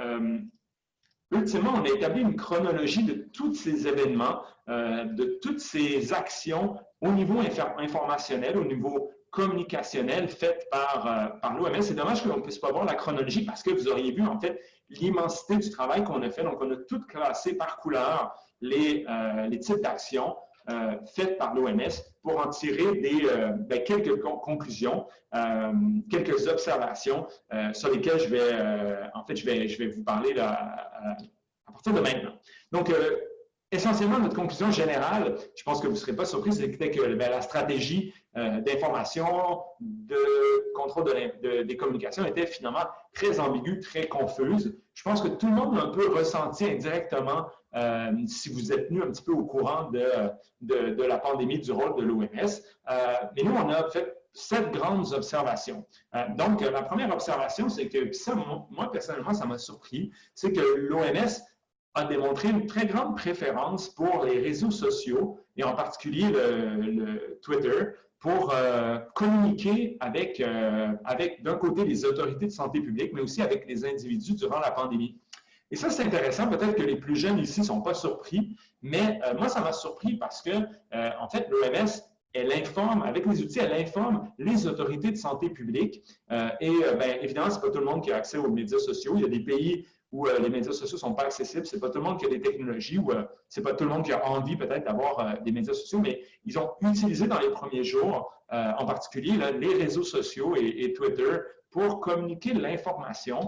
ultimement, on a établi une chronologie de tous ces événements, de toutes ces actions au niveau informationnel, au niveau communicationnel faites par l'OMS. C'est dommage qu'on ne puisse pas voir la chronologie parce que vous auriez vu en fait l'immensité du travail qu'on a fait. Donc, on a tout classé par couleur les types d'actions faites par l'OMS pour en tirer quelques conclusions, quelques observations sur lesquelles je vais vous parler à partir de maintenant. Donc, essentiellement, notre conclusion générale, je pense que vous ne serez pas surpris, c'était que la stratégie d'information, de contrôle des communications était finalement très ambiguë, très confuse. Je pense que tout le monde a un peu ressenti indirectement, si vous êtes tenu un petit peu au courant de la pandémie, du rôle de l'OMS. Mais nous, on a fait 7 grandes observations. Donc, la première observation, c'est que ça, moi, personnellement, ça m'a surpris, c'est que l'OMS a démontré une très grande préférence pour les réseaux sociaux, et en particulier le Twitter, pour communiquer avec d'un côté, les autorités de santé publique, mais aussi avec les individus durant la pandémie. Et ça, c'est intéressant. Peut-être que les plus jeunes ici ne sont pas surpris, mais moi, ça m'a surpris parce que, en fait, l'OMS, elle informe, avec les outils, elle informe les autorités de santé publique. Évidemment, ce n'est pas tout le monde qui a accès aux médias sociaux. Il y a des pays où les médias sociaux ne sont pas accessibles. Ce n'est pas tout le monde qui a des technologies ou ce n'est pas tout le monde qui a envie peut-être d'avoir des médias sociaux, mais ils ont utilisé dans les premiers jours, en particulier, là, les réseaux sociaux et Twitter pour communiquer l'information.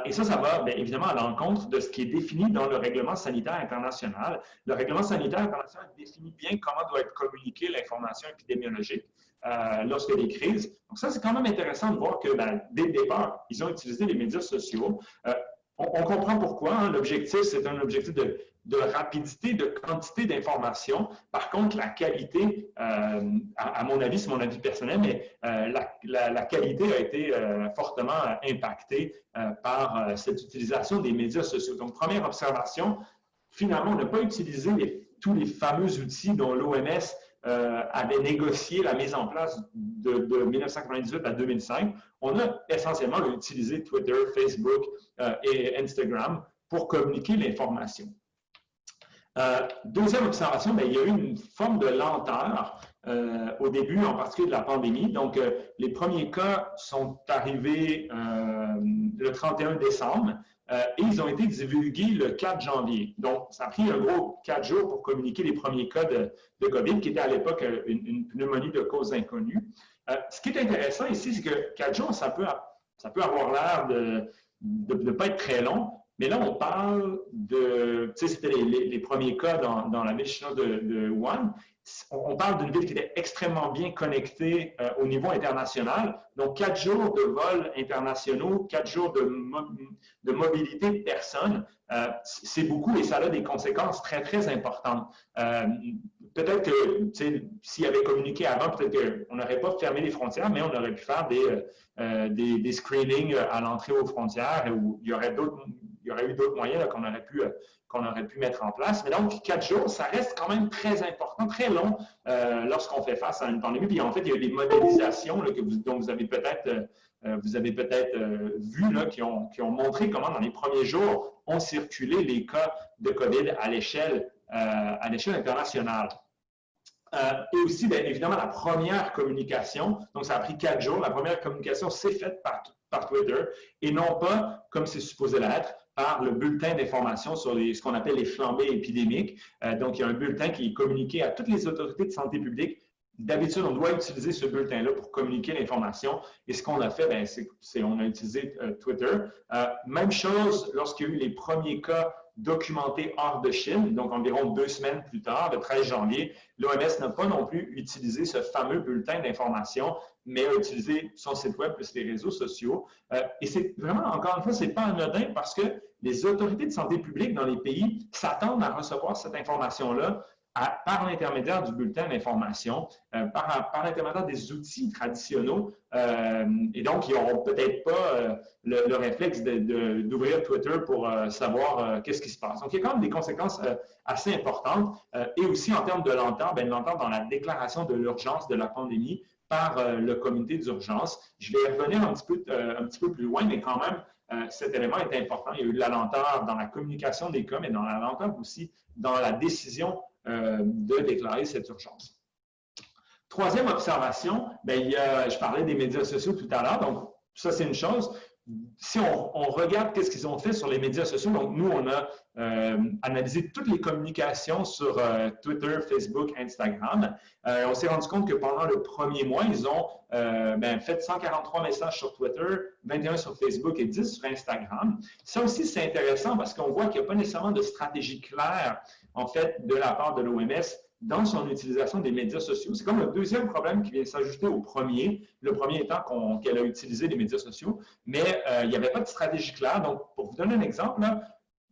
Et ça va évidemment à l'encontre de ce qui est défini dans le règlement sanitaire international. Le règlement sanitaire international définit bien comment doit être communiquée l'information épidémiologique lorsqu'il y a des crises. Donc ça, c'est quand même intéressant de voir que dès le départ, ils ont utilisé les médias sociaux. On comprend pourquoi. Hein. L'objectif, c'est un objectif de rapidité, de quantité d'informations. Par contre, la qualité, à mon avis, c'est mon avis personnel, mais la qualité a été fortement impactée par cette utilisation des médias sociaux. Donc, première observation, finalement, on n'a pas utilisé tous les fameux outils dont l'OMS avait négocié la mise en place de 1998 à 2005. On a essentiellement utilisé Twitter, Facebook et Instagram pour communiquer l'information. Deuxième observation, il y a eu une forme de lenteur au début, en particulier de la pandémie. Donc, les premiers cas sont arrivés le 31 décembre et ils ont été divulgués le 4 janvier. Donc, ça a pris un gros 4 jours pour communiquer les premiers cas de COVID, qui était à l'époque une pneumonie de cause inconnue. Ce qui est intéressant ici, c'est que 4 jours, ça peut avoir l'air de ne pas être très long. Mais là, on parle de, tu sais, c'était les premiers cas dans la ville chinoise de Wuhan. On parle d'une ville qui était extrêmement bien connectée au niveau international. Donc, 4 jours de vols internationaux, 4 jours de mobilité de personnes, c'est beaucoup et ça a des conséquences très, très importantes. Peut-être que, tu sais, s'il avait communiqué avant, peut-être qu'on n'aurait pas fermé les frontières, mais on aurait pu faire des screenings à l'entrée aux frontières où il y aurait eu d'autres moyens qu'on aurait pu mettre en place. Mais donc, 4 jours, ça reste quand même très important, très long lorsqu'on fait face à une pandémie. Puis en fait, il y a eu des modélisations là, dont vous avez peut-être vu, là, qui ont montré comment dans les premiers jours ont circulé les cas de COVID à l'échelle internationale. Et aussi, bien évidemment, la première communication, donc ça a pris 4 jours, la première communication s'est faite par Twitter et non pas, comme c'est supposé l'être, par le bulletin d'information sur ce qu'on appelle les flambées épidémiques. Donc, il y a un bulletin qui est communiqué à toutes les autorités de santé publique. D'habitude, on doit utiliser ce bulletin-là pour communiquer l'information. Et ce qu'on a fait, c'est on a utilisé Twitter. Même chose lorsqu'il y a eu les premiers cas documentés hors de Chine, donc environ 2 semaines plus tard, le 13 janvier, l'OMS n'a pas non plus utilisé ce fameux bulletin d'information, mais a utilisé son site web plus les réseaux sociaux. Et c'est vraiment, encore une fois, ce n'est pas anodin parce que les autorités de santé publique dans les pays s'attendent à recevoir cette information-là par l'intermédiaire du bulletin d'information, par l'intermédiaire des outils traditionnels. Et donc, ils n'auront peut-être pas le réflexe d'ouvrir Twitter pour savoir qu'est-ce qui se passe. Donc, il y a quand même des conséquences assez importantes. Et aussi, en termes de lenteur, lenteur dans la déclaration de l'urgence de la pandémie par le comité d'urgence. Je vais revenir un petit peu plus loin, mais quand même, cet élément est important. Il y a eu de la lenteur dans la communication des cas, mais dans la lenteur aussi dans la décision de déclarer cette urgence. Troisième observation, je parlais des médias sociaux tout à l'heure, donc ça c'est une chose. si on regarde qu'est-ce qu'ils ont fait sur les médias sociaux, donc nous, on a analysé toutes les communications sur Twitter, Facebook, Instagram. On s'est rendu compte que pendant le premier mois, ils ont fait 143 messages sur Twitter, 21 sur Facebook et 10 sur Instagram. Ça aussi, c'est intéressant parce qu'on voit qu'il n'y a pas nécessairement de stratégie claire, en fait, de la part de l'OMS dans son utilisation des médias sociaux. C'est comme le deuxième problème qui vient s'ajouter au premier, le premier étant qu'elle a utilisé les médias sociaux, mais il n'y avait pas de stratégie claire. Donc, pour vous donner un exemple, là,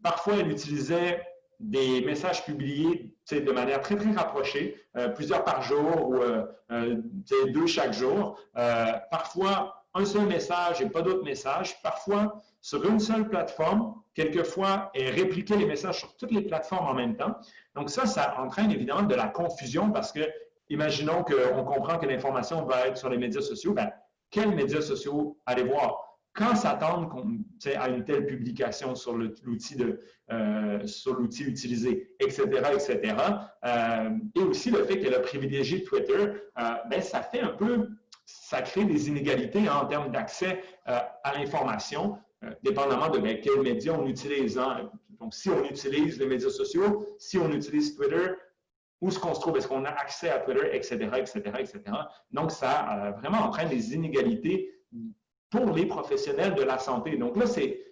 parfois, elle utilisait des messages publiés de manière très, très rapprochée, plusieurs par jour ou 2 chaque jour. Parfois, un seul message et pas d'autres messages. Parfois, sur une seule plateforme, quelquefois, elle répliquait les messages sur toutes les plateformes en même temps. Donc ça entraîne évidemment de la confusion parce que, imaginons qu'on comprend que l'information va être sur les médias sociaux, bien, quels médias sociaux aller voir? Quand s'attendre à une telle publication sur l'outil utilisé, etc., etc. Et aussi le fait qu'elle a privilégié Twitter, ça fait un peu, ça crée des inégalités en termes d'accès à l'information, dépendamment de quels médias on utilise. Donc, si on utilise les médias sociaux, si on utilise Twitter, où est-ce qu'on se trouve? Est-ce qu'on a accès à Twitter, etc., etc., etc. Donc, ça vraiment entraîne des inégalités pour les professionnels de la santé. Donc là, c'est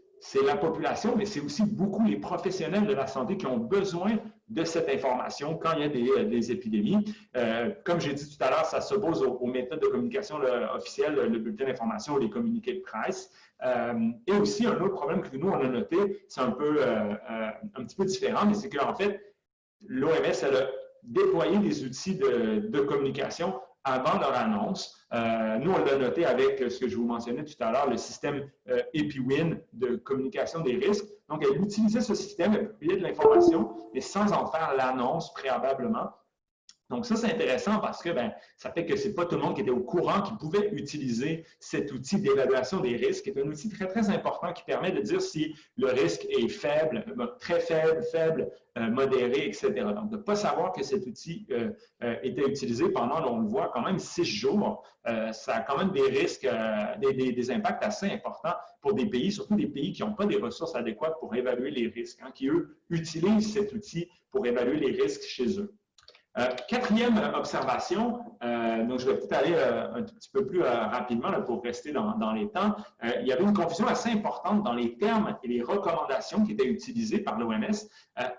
la population, mais c'est aussi beaucoup les professionnels de la santé qui ont besoin de cette information quand il y a des épidémies. Comme j'ai dit tout à l'heure, ça s'oppose aux méthodes de communication officielles, le bulletin d'information, les communiqués de presse. Et aussi, un autre problème que nous, on a noté, c'est un petit peu différent, mais c'est qu'en fait, l'OMS, elle a déployé des outils de communication avant leur annonce. Nous, on l'a noté avec ce que je vous mentionnais tout à l'heure, le système EpiWin de communication des risques. Donc, elle utilisait ce système, elle publiait de l'information, mais sans en faire l'annonce préalablement. Donc, ça, c'est intéressant parce que ça fait que ce n'est pas tout le monde qui était au courant qui pouvait utiliser cet outil d'évaluation des risques, qui est un outil très, très important qui permet de dire si le risque est faible, très faible, faible, modéré, etc. Donc, de ne pas savoir que cet outil était utilisé pendant, on le voit, quand même 6 jours, ça a quand même des risques, des impacts assez importants pour des pays, surtout des pays qui n'ont pas des ressources adéquates pour évaluer les risques, qui, eux, utilisent cet outil pour évaluer les risques chez eux. Quatrième observation, donc je vais peut-être aller un petit peu plus rapidement là, pour rester dans les temps. Il y avait une confusion assez importante dans les termes et les recommandations qui étaient utilisées par l'OMS.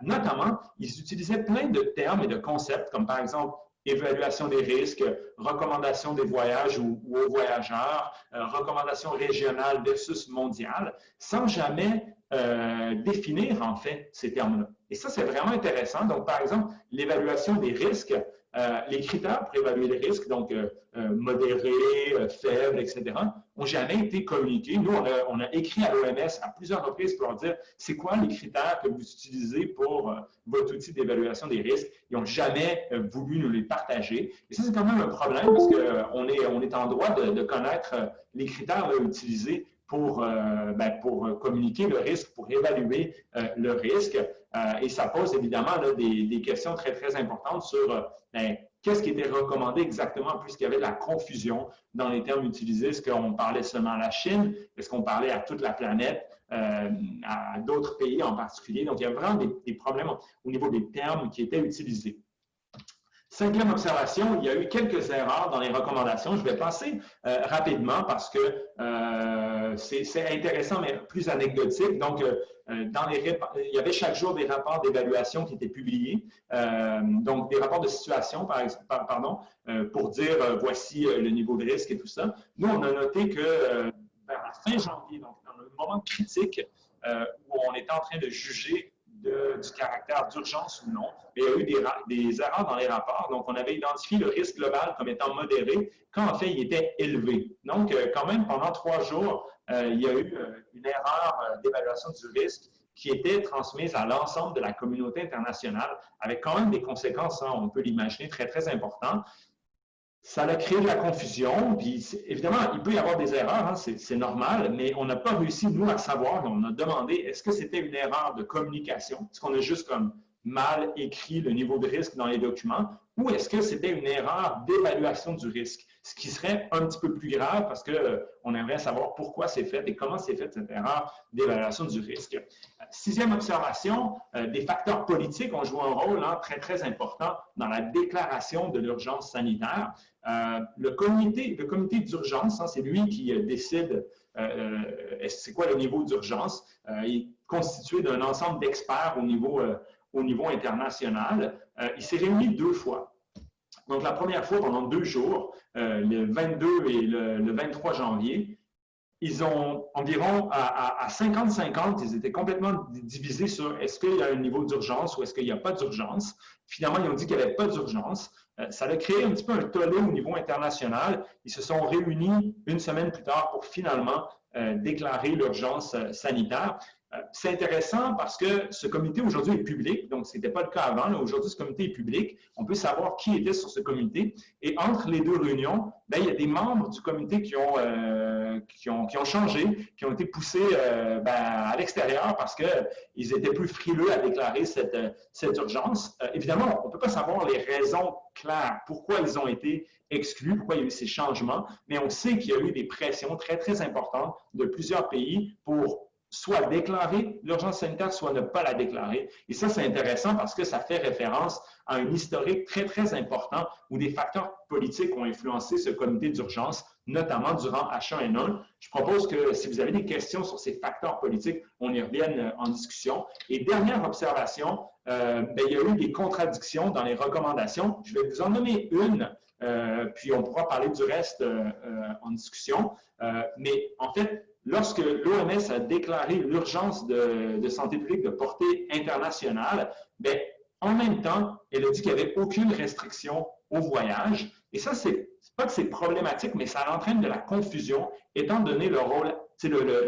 Notamment, ils utilisaient plein de termes et de concepts, comme par exemple évaluation des risques, recommandation des voyages ou aux voyageurs, recommandation régionale versus mondiale, sans jamais définir en fait ces termes-là. Et ça, c'est vraiment intéressant. Donc, par exemple, l'évaluation des risques, les critères pour évaluer les risques, donc modérés, faibles, etc., n'ont jamais été communiqués. Nous, on a écrit à l'OMS à plusieurs reprises pour leur dire c'est quoi les critères que vous utilisez pour votre outil d'évaluation des risques. Ils n'ont jamais voulu nous les partager. Et ça, c'est quand même un problème parce qu'on est en droit de connaître les critères utilisés pour communiquer le risque, pour évaluer le risque. Et ça pose évidemment là, des questions très, très importantes sur qu'est-ce qui était recommandé exactement, puisqu'il y avait de la confusion dans les termes utilisés. Est-ce qu'on parlait seulement à la Chine? Est-ce qu'on parlait à toute la planète, à d'autres pays en particulier? Donc, il y a vraiment des problèmes au niveau des termes qui étaient utilisés. Cinquième observation, il y a eu quelques erreurs dans les recommandations. Je vais passer rapidement parce que c'est intéressant, mais plus anecdotique. Donc, il y avait chaque jour des rapports d'évaluation qui étaient publiés, donc des rapports de situation, pour dire voici le niveau de risque et tout ça. Nous, on a noté que vers la fin janvier, donc dans le moment critique où on était en train de juger du caractère d'urgence ou non, il y a eu des erreurs dans les rapports. Donc, on avait identifié le risque global comme étant modéré, quand en fait, il était élevé. Donc, quand même, pendant 3 jours, il y a eu une erreur d'évaluation du risque qui était transmise à l'ensemble de la communauté internationale, avec quand même des conséquences, on peut l'imaginer, très, très importantes. Ça a créé de la confusion, puis évidemment, il peut y avoir des erreurs, c'est normal, mais on n'a pas réussi, nous, à savoir, on a demandé, est-ce que c'était une erreur de communication? Est-ce qu'on a juste comme mal écrit le niveau de risque dans les documents? ou est-ce que c'était une erreur d'évaluation du risque, ce qui serait un petit peu plus grave parce qu'on aimerait savoir pourquoi c'est fait et comment c'est fait cette erreur d'évaluation du risque. Sixième observation, des facteurs politiques ont joué un rôle très, très important dans la déclaration de l'urgence sanitaire. Le comité d'urgence, c'est lui qui décide c'est quoi le niveau d'urgence. Il est constitué d'un ensemble d'experts au niveau international. Il s'est réuni 2 fois. Donc, la première fois, pendant 2 jours, le 22 et le 23 janvier, ils ont environ à 50-50, ils étaient complètement divisés sur est-ce qu'il y a un niveau d'urgence ou est-ce qu'il n'y a pas d'urgence. Finalement, ils ont dit qu'il n'y avait pas d'urgence. Ça a créé un petit peu un tollé au niveau international. Ils se sont réunis 1 semaine plus tard pour finalement déclarer l'urgence sanitaire. C'est intéressant parce que ce comité aujourd'hui est public, donc ce n'était pas le cas avant. Aujourd'hui, ce comité est public. On peut savoir qui était sur ce comité. Et entre les 2 réunions, il y a des membres du comité qui ont changé, qui ont été poussés à l'extérieur parce qu'ils étaient plus frileux à déclarer cette urgence. Évidemment, on ne peut pas savoir les raisons claires, pourquoi ils ont été exclus, pourquoi il y a eu ces changements, mais on sait qu'il y a eu des pressions très, très importantes de plusieurs pays pour soit déclarer l'urgence sanitaire, soit ne pas la déclarer. Et ça, c'est intéressant parce que ça fait référence à un historique très, très important où des facteurs politiques ont influencé ce comité d'urgence, notamment durant H1N1. Je propose que si vous avez des questions sur ces facteurs politiques, on y revienne en discussion. Et dernière observation, il y a eu des contradictions dans les recommandations. Je vais vous en nommer une, puis on pourra parler du reste en discussion. Mais en fait, lorsque l'OMS a déclaré l'urgence de santé publique de portée internationale, en même temps, elle a dit qu'il n'y avait aucune restriction au voyage. Et ça, c'est pas que c'est problématique, mais ça entraîne de la confusion, étant donné le rôle,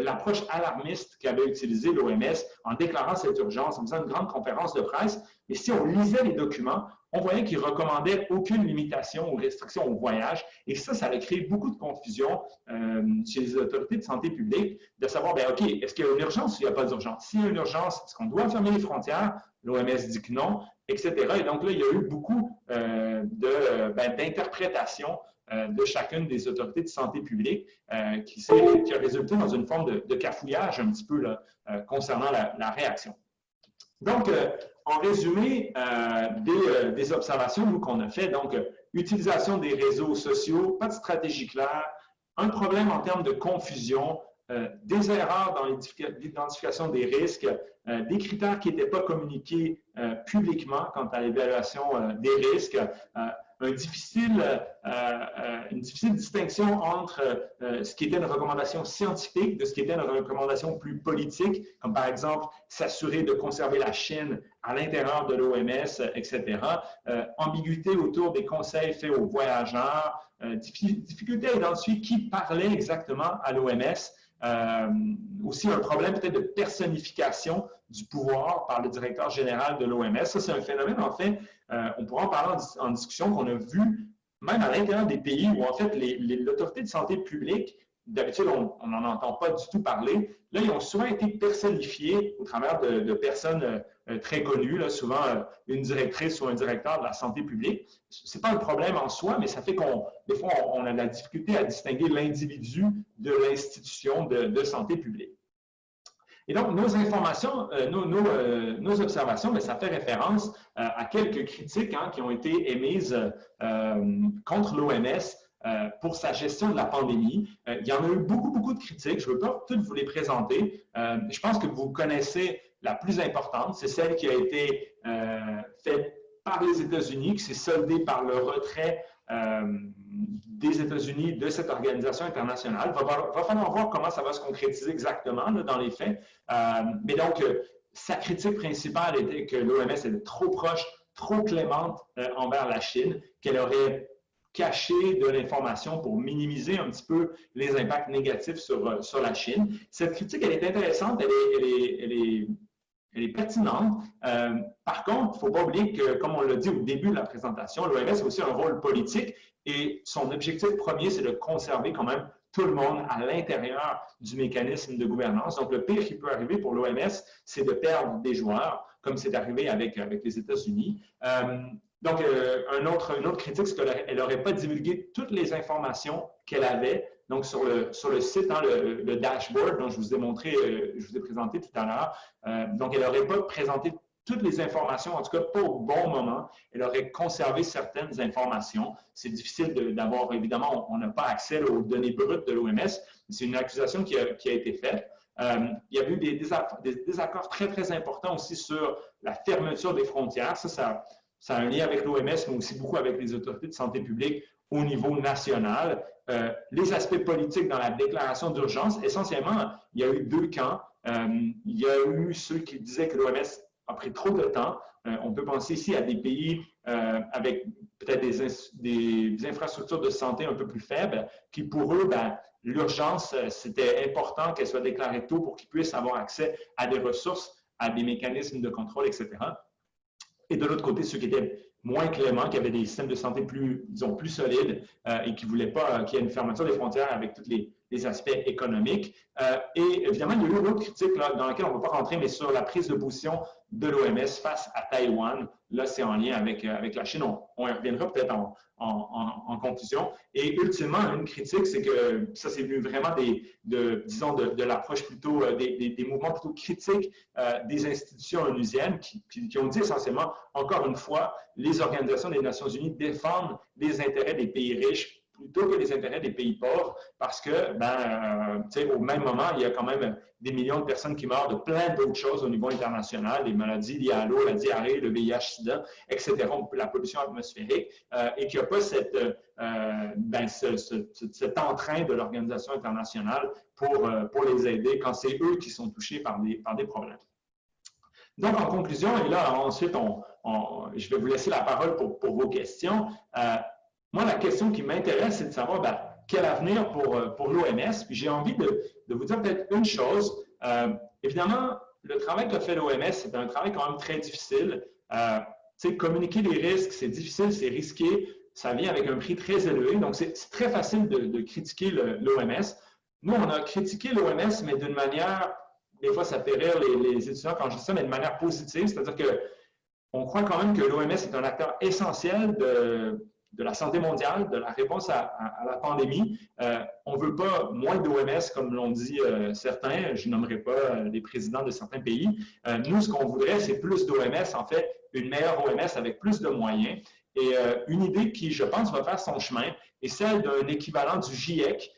l'approche alarmiste qu'avait utilisée l'OMS en déclarant cette urgence, en faisant une grande conférence de presse. Mais si on lisait les documents, on voyait qu'ils recommandaient aucune limitation ou restriction au voyage. Et ça a créé beaucoup de confusion chez les autorités de santé publique de savoir, OK, est-ce qu'il y a une urgence ou il n'y a pas d'urgence? S'il y a une urgence, est-ce qu'on doit fermer les frontières? L'OMS dit que non, etc. Et donc là, il y a eu beaucoup d'interprétations de chacune des autorités de santé publique qui a résulté dans une forme de cafouillage un petit peu là, concernant la réaction. Donc, en résumé, des observations qu'on a fait, donc, utilisation des réseaux sociaux, pas de stratégie claire, un problème en termes de confusion, des erreurs dans l'identification des risques, des critères qui n'étaient pas communiqués publiquement quant à l'évaluation des risques, une difficile distinction entre ce qui était une recommandation scientifique de ce qui était une recommandation plus politique, comme par exemple s'assurer de conserver la Chine à l'intérieur de l'OMS, etc. Ambiguïté autour des conseils faits aux voyageurs, difficulté à identifier qui parlait exactement à l'OMS. Aussi un problème peut-être de personnification du pouvoir par le directeur général de l'OMS. Ça, c'est un phénomène, en fait, on pourra en parler en discussion, qu'on a vu même à l'intérieur des pays où, en fait, l'autorité de santé publique, d'habitude, on n'en entend pas du tout parler. Là, ils ont souvent été personnifiés au travers de personnes très connues, là, souvent une directrice ou un directeur de la santé publique. Ce n'est pas un problème en soi, mais ça fait des fois, on a de la difficulté à distinguer l'individu de l'institution de santé publique. Et donc, nos informations, nos observations, ça fait référence à quelques critiques qui ont été émises contre l'OMS pour sa gestion de la pandémie. Il y en a eu beaucoup de critiques. Je ne veux pas toutes vous les présenter. Je pense que vous connaissez la plus importante. C'est celle qui a été faite par les États-Unis, qui s'est soldée par le retrait des États-Unis de cette organisation internationale. Il va falloir voir comment ça va se concrétiser exactement là, dans les faits. Mais donc, sa critique principale était que l'OMS était trop proche, trop clémente envers la Chine, qu'elle aurait caché de l'information pour minimiser un petit peu les impacts négatifs sur la Chine. Cette critique, elle est intéressante, elle est pertinente. Par contre, il ne faut pas oublier que, comme on l'a dit au début de la présentation, l'OMS a aussi un rôle politique et son objectif premier, c'est de conserver quand même tout le monde à l'intérieur du mécanisme de gouvernance. Donc, le pire qui peut arriver pour l'OMS, c'est de perdre des joueurs, comme c'est arrivé avec les États-Unis. Donc, une autre critique, c'est qu'elle n'aurait pas divulgué toutes les informations qu'elle avait. Donc, sur le site, hein, le dashboard dont je vous ai montré, je vous ai présenté tout à l'heure. Donc, elle n'aurait pas présenté toutes les informations, en tout cas pas au bon moment. Elle aurait conservé certaines informations. C'est difficile d'avoir, évidemment, on n'a pas accès aux données brutes de l'OMS. C'est une accusation qui a été faite. Il y a eu des désaccords très, très importants aussi sur la fermeture des frontières. Ça a un lien avec l'OMS, mais aussi beaucoup avec les autorités de santé publique au niveau national. Les aspects politiques dans la déclaration d'urgence, essentiellement, il y a eu deux camps. Il y a eu ceux qui disaient que l'OMS a pris trop de temps. On peut penser ici à des pays avec peut-être des infrastructures de santé un peu plus faibles, qui pour eux, l'urgence, c'était important qu'elle soit déclarée tôt pour qu'ils puissent avoir accès à des ressources, à des mécanismes de contrôle, etc. Et de l'autre côté, ceux qui étaient moins cléments, qui avaient des systèmes de santé plus, disons, plus solides et qui ne voulaient pas qu'il y ait une fermeture des frontières avec tous les aspects économiques. Et évidemment, il y a eu une autre critique là, dans laquelle on ne va pas rentrer, mais sur la prise de position de l'OMS face à Taïwan. Là, c'est en lien avec la Chine. On y reviendra peut-être en conclusion. Et ultimement, une critique, c'est que ça s'est vu vraiment disons, de l'approche plutôt, des mouvements plutôt critiques des institutions onusiennes qui ont dit essentiellement, encore une fois, les organisations des Nations Unies défendent les intérêts des pays riches plutôt que les intérêts des pays pauvres, parce que, au même moment, il y a quand même des millions de personnes qui meurent de plein d'autres choses au niveau international, des maladies liées à l'eau, la diarrhée, le VIH-Sida, etc., la pollution atmosphérique, et qu'il n'y a pas cet entrain de l'organisation internationale pour les aider quand c'est eux qui sont touchés par des problèmes. Donc, en conclusion, et là, ensuite, je vais vous laisser la parole pour vos questions. Moi, la question qui m'intéresse, c'est de savoir quel avenir pour l'OMS. Puis j'ai envie de vous dire peut-être une chose. Évidemment, le travail qu'a fait l'OMS, c'est un travail quand même très difficile. Communiquer les risques, c'est difficile, c'est risqué. Ça vient avec un prix très élevé. Donc, c'est très facile de critiquer l'OMS. Nous, on a critiqué l'OMS, mais d'une manière, des fois, ça fait rire les étudiants quand je dis ça, mais de manière positive. C'est-à-dire qu'on croit quand même que l'OMS est un acteur essentiel de la santé mondiale, de la réponse à la pandémie. On ne veut pas moins d'OMS, comme l'ont dit certains. Je ne nommerai pas les présidents de certains pays. Nous, ce qu'on voudrait, c'est plus d'OMS, en fait, une meilleure OMS avec plus de moyens. Et une idée qui, je pense, va faire son chemin est celle d'un équivalent du GIEC,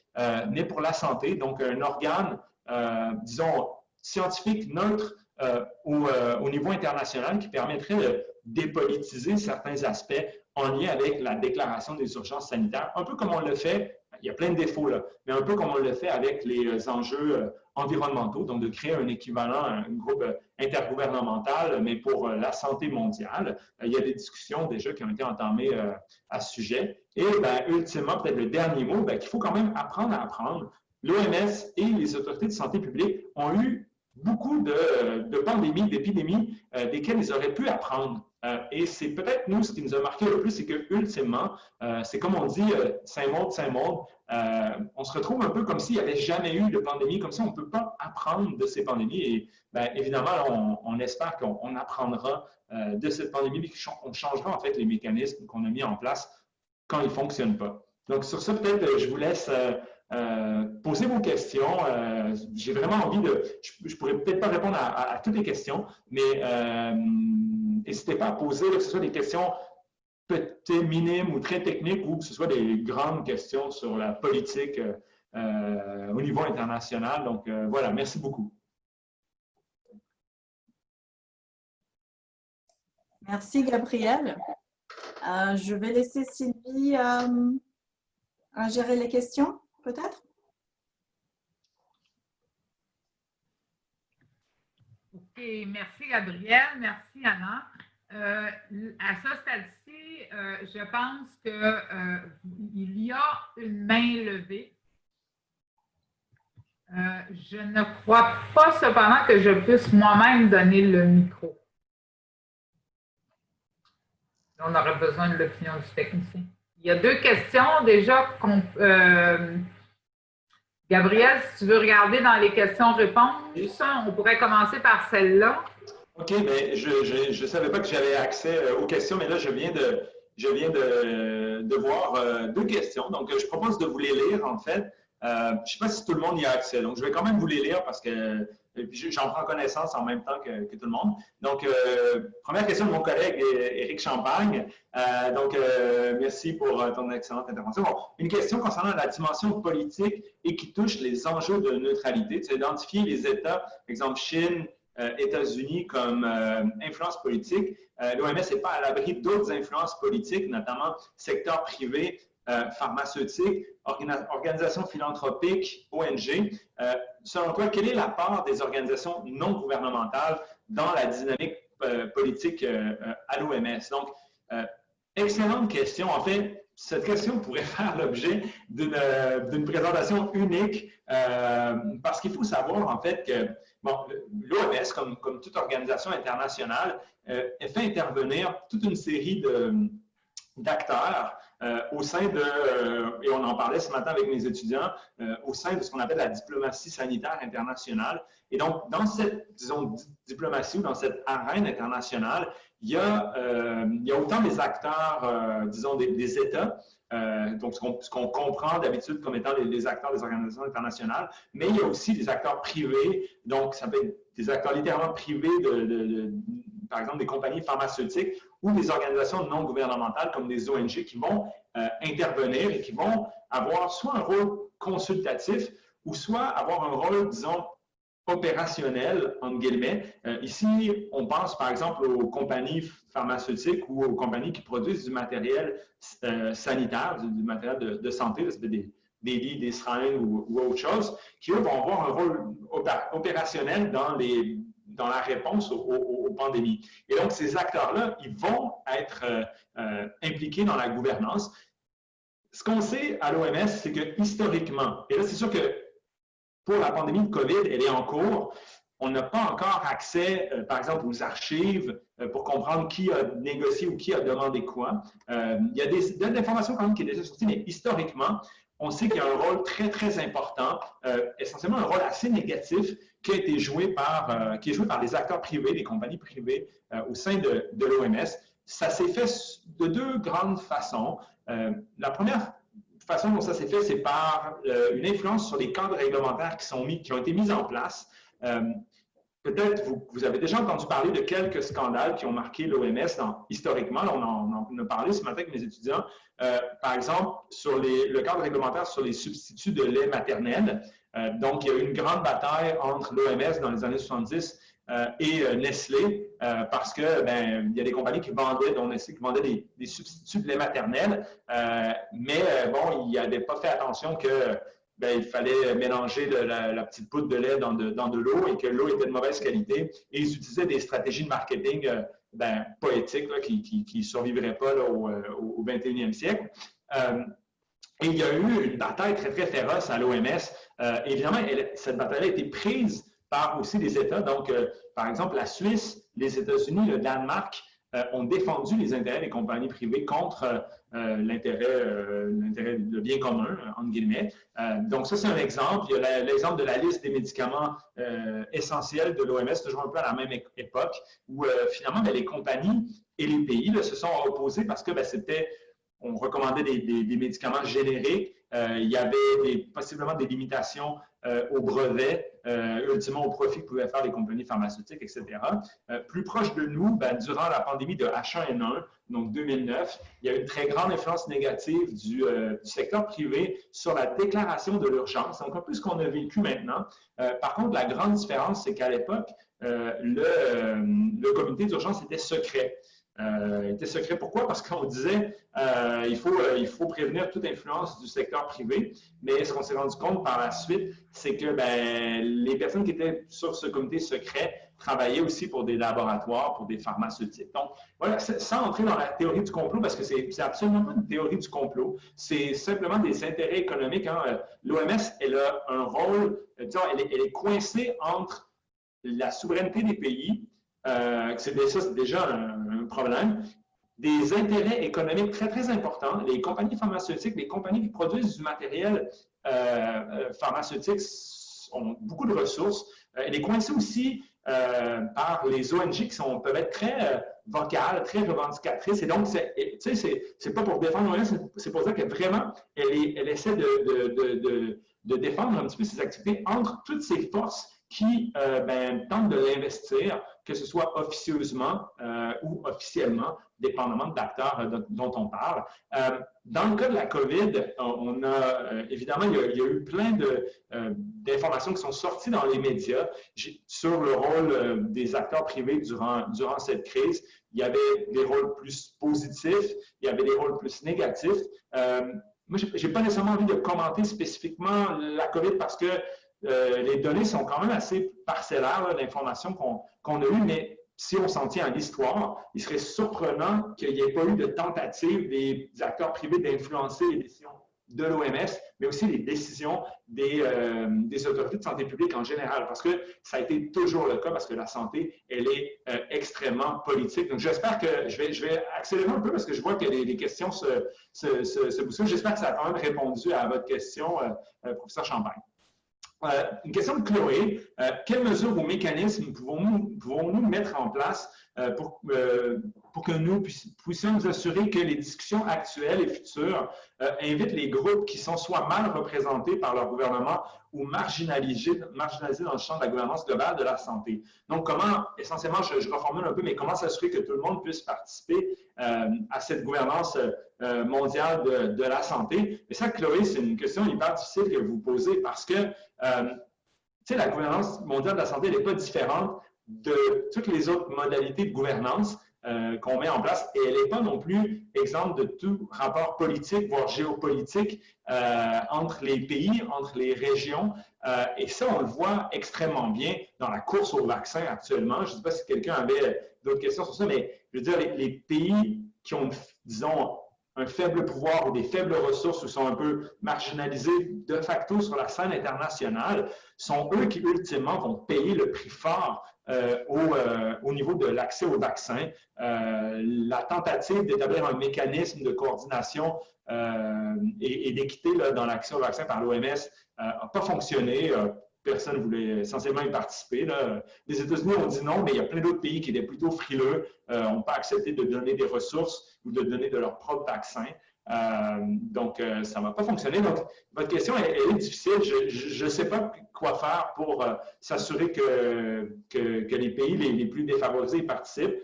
né pour la santé, donc un organe, disons, scientifique neutre au niveau international qui permettrait de dépolitiser certains aspects en lien avec la déclaration des urgences sanitaires, un peu comme on le fait, il y a plein de défauts là, mais un peu comme on le fait avec les enjeux environnementaux, donc de créer un équivalent, un groupe intergouvernemental, mais pour la santé mondiale. Il y a des discussions déjà qui ont été entamées à ce sujet. Et ultimement, peut-être le dernier mot, qu'il faut quand même apprendre à apprendre. L'OMS et les autorités de santé publique ont eu beaucoup de pandémies, d'épidémies desquelles ils auraient pu apprendre. Et c'est peut-être nous, ce qui nous a marqué le plus, c'est que ultimement, c'est comme on dit, Saint-Maud, on se retrouve un peu comme s'il n'y avait jamais eu de pandémie, comme si on ne peut pas apprendre de ces pandémies. Et évidemment, là, on espère qu'on apprendra de cette pandémie et qu'on changera en fait les mécanismes qu'on a mis en place quand ils ne fonctionnent pas. Donc, sur ça, peut-être, je vous laisse poser vos questions. J'ai vraiment envie je ne pourrais peut-être pas répondre à toutes les questions, mais n'hésitez pas à poser, que ce soit des questions peut-être minimes ou très techniques ou que ce soit des grandes questions sur la politique au niveau international. Donc, voilà, merci beaucoup. Merci, Gabriel. Je vais laisser Sylvie gérer les questions, peut-être? OK, merci Gabriel, merci Anna. À ce stade-ci, je pense qu'il y a une main levée. Je ne crois pas cependant que je puisse moi-même donner le micro. On aurait besoin de l'opinion du technicien. Il y a deux questions déjà. Gabriel, si tu veux regarder dans les questions-réponses, on pourrait commencer par celle-là. OK, mais je ne savais pas que j'avais accès aux questions, mais là, je viens de voir deux questions. Donc, je propose de vous les lire, en fait. Je ne sais pas si tout le monde y a accès. Donc, je vais quand même vous les lire parce que j'en prends connaissance en même temps que tout le monde. Donc, première question de mon collègue Éric Champagne. Merci pour ton excellente intervention. Bon, une question concernant la dimension politique et qui touche les enjeux de neutralité. Tu as identifié les États, par exemple Chine, États-Unis comme influence politique. L'OMS n'est pas à l'abri d'autres influences politiques, notamment secteur privé, pharmaceutique, organisations philanthropiques, ONG. Selon toi, quelle est la part des organisations non gouvernementales dans la dynamique politique à l'OMS? Donc, excellente question. En fait, cette question pourrait faire l'objet d'une présentation unique parce qu'il faut savoir en fait que bon, l'OMS, comme toute organisation internationale, elle fait intervenir toute une série d'acteurs au sein de, et on en parlait ce matin avec mes étudiants, au sein de ce qu'on appelle la diplomatie sanitaire internationale. Et donc, dans cette, disons, diplomatie ou dans cette arène internationale, il y a autant des acteurs, disons, des États, donc ce qu'on comprend d'habitude comme étant les acteurs des organisations internationales, mais il y a aussi des acteurs privés, donc ça peut être des acteurs littéralement privés, par exemple des compagnies pharmaceutiques ou des organisations non gouvernementales comme des ONG qui vont intervenir et qui vont avoir soit un rôle consultatif ou soit avoir un rôle, disons, opérationnel, entre guillemets. Ici, on pense par exemple aux compagnies pharmaceutiques ou aux compagnies qui produisent du matériel sanitaire, du matériel de santé, des lits, des seringues ou autre chose, qui eux vont avoir un rôle opérationnel dans la réponse aux pandémies. Et donc, ces acteurs-là, ils vont être impliqués dans la gouvernance. Ce qu'on sait à l'OMS, c'est que historiquement, et là, c'est sûr que pour la pandémie de COVID, elle est en cours. On n'a pas encore accès, par exemple, aux archives pour comprendre qui a négocié ou qui a demandé quoi. Il y a des informations quand même qui sont déjà sorties, mais historiquement, on sait qu'il y a un rôle très, très important, essentiellement un rôle assez négatif qui a été joué qui est joué par des acteurs privés, des compagnies privées au sein de l'OMS. Ça s'est fait de deux grandes façons. La première façon dont ça s'est fait, c'est par une influence sur les cadres réglementaires qui ont été mis en place. Peut-être vous avez déjà entendu parler de quelques scandales qui ont marqué l'OMS historiquement. Là, on en a parlé ce matin avec mes étudiants. Par exemple, sur le cadre réglementaire sur les substituts de lait maternel. Donc, il y a eu une grande bataille entre l'OMS dans les années 70 et Nestlé parce que il y a des compagnies qui vendaient, dont Nestlé, qui vendaient des substituts de lait maternel, mais bon, ils n'avaient pas fait attention que il fallait mélanger la petite poudre de lait dans de l'eau et que l'eau était de mauvaise qualité. Et ils utilisaient des stratégies de marketing pas éthiques là, qui ne survivraient pas là, au 21e siècle. Et il y a eu une bataille très, très féroce à l'OMS. Évidemment, cette bataille a été prise par aussi des États. Donc, par exemple, la Suisse, les États-Unis, le Danemark ont défendu les intérêts des compagnies privées contre le bien commun, entre guillemets. Donc, ça, c'est un exemple. Il y a l'exemple de la liste des médicaments essentiels de l'OMS, toujours un peu à la même époque, où finalement, les compagnies et les pays là, se sont opposés parce que on recommandait des médicaments génériques. Il y avait possiblement des limitations aux brevets, ultimement au profit que pouvaient faire les compagnies pharmaceutiques, etc. Plus proche de nous, durant la pandémie de H1N1, donc 2009, il y a eu une très grande influence négative du secteur privé sur la déclaration de l'urgence, donc un peu ce qu'on a vécu maintenant. Par contre, la grande différence, c'est qu'à l'époque, le comité d'urgence était secret. Était secret. Pourquoi? Parce qu'on disait il faut prévenir toute influence du secteur privé. Mais ce qu'on s'est rendu compte par la suite, c'est que les personnes qui étaient sur ce comité secret travaillaient aussi pour des laboratoires, pour des pharmaceutiques. Donc, voilà, sans entrer dans la théorie du complot, parce que c'est absolument pas une théorie du complot, c'est simplement des intérêts économiques. Hein. L'OMS, elle a un rôle, disons, elle est coincée entre la souveraineté des pays, c'est déjà un problème, des intérêts économiques très, très importants. Les compagnies pharmaceutiques, les compagnies qui produisent du matériel pharmaceutique ont beaucoup de ressources. Elle est coincée aussi par les ONG qui peuvent être très vocales, très revendicatrices. Et donc, c'est pas pour défendre l'OMS, c'est pour dire que vraiment, elle essaie de défendre un petit peu ses activités entre toutes ces forces qui tentent de l'investir, que ce soit officieusement ou officiellement, dépendamment de l'acteur dont on parle. Dans le cas de la COVID, on a évidemment, il y a eu plein d'informations qui sont sorties dans les médias sur le rôle des acteurs privés durant cette crise. Il y avait des rôles plus positifs, il y avait des rôles plus négatifs. Moi, je n'ai pas nécessairement envie de commenter spécifiquement la COVID parce que les données sont quand même assez parcellaires d'informations qu'on a eues, mais si on s'en tient à l'histoire, il serait surprenant qu'il n'y ait pas eu de tentative des acteurs privés d'influencer les décisions de l'OMS, mais aussi les décisions des autorités de santé publique en général, parce que ça a été toujours le cas, parce que la santé, elle est extrêmement politique. Donc, j'espère que je vais accélérer un peu, parce que je vois que les questions se bousculent. J'espère que ça a quand même répondu à votre question, professeur Champagne. Une question de Chloé. Quelles mesures ou mécanismes pouvons-nous mettre en place pour que nous puissions nous assurer que les discussions actuelles et futures invitent les groupes qui sont soit mal représentés par leur gouvernement ou marginalisés dans le champ de la gouvernance globale de la santé? Donc, comment, essentiellement, je reformule un peu, mais comment s'assurer que tout le monde puisse participer à cette gouvernance mondiale de la santé? Et ça, Chloé, c'est une question hyper difficile que vous posez parce que la gouvernance mondiale de la santé, elle n'est pas différente de toutes les autres modalités de gouvernance qu'on met en place et elle n'est pas non plus exemple de tout rapport politique, voire géopolitique entre les pays, entre les régions. Et ça, on le voit extrêmement bien dans la course au vaccin actuellement. Je ne sais pas si quelqu'un avait d'autres questions sur ça, mais je veux dire, les pays qui ont, disons, un faible pouvoir ou des faibles ressources ou sont un peu marginalisés de facto sur la scène internationale, sont eux qui, ultimement, vont payer le prix fort au niveau de l'accès au vaccin. La tentative d'établir un mécanisme de coordination et d'équité dans l'accès au vaccin par l'OMS n'a pas fonctionné. Personne ne voulait essentiellement y participer. Là. Les États-Unis ont dit non, mais il y a plein d'autres pays qui étaient plutôt frileux, n'ont pas accepté de donner des ressources ou de donner de leur propre vaccin. Donc, ça n'a pas fonctionné. Donc, votre question, elle est difficile. Je ne sais pas quoi faire pour s'assurer que les pays les plus défavorisés participent.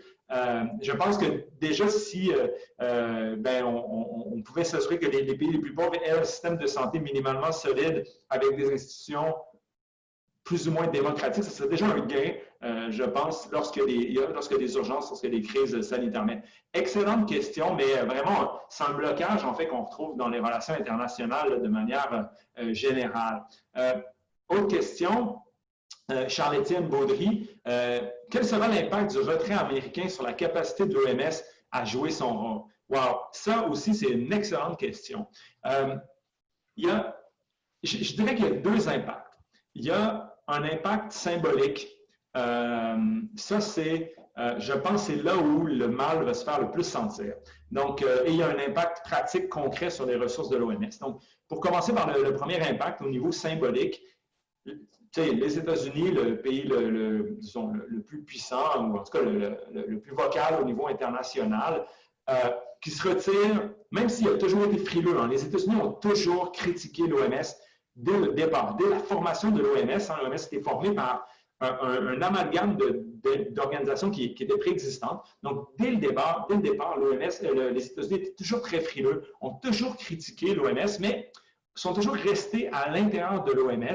Je pense que déjà, si on pouvait s'assurer que les pays les plus pauvres aient un système de santé minimalement solide avec des institutions plus ou moins démocratique, ce serait déjà un gain, je pense, lorsqu'il y a des urgences, lorsqu'il y a des crises sanitaires. Mais excellente question, mais vraiment, c'est un blocage, en fait, qu'on retrouve dans les relations internationales de manière générale. Autre question, Charles-Étienne Baudry. Quel sera l'impact du retrait américain sur la capacité de l'OMS à jouer son rôle? Wow, ça aussi, c'est une excellente question. Je dirais qu'il y a deux impacts. Il y a un impact symbolique. Ça, c'est, je pense, c'est là où le mal va se faire le plus sentir. Donc, et il y a un impact pratique concret sur les ressources de l'OMS. Donc, pour commencer par le premier impact au niveau symbolique, les États-Unis, le pays disons, le plus puissant, ou en tout cas le plus vocal au niveau international, qui se retire, même s'il a toujours été frileux. Hein, les États-Unis ont toujours critiqué l'OMS dès le départ, dès la formation de l'OMS. Hein, l'OMS était formée par un amalgame d'organisations qui étaient préexistantes. Donc, dès le départ, l'OMS, les États-Unis étaient toujours très frileux, ont toujours critiqué l'OMS, mais sont toujours restés à l'intérieur de l'OMS.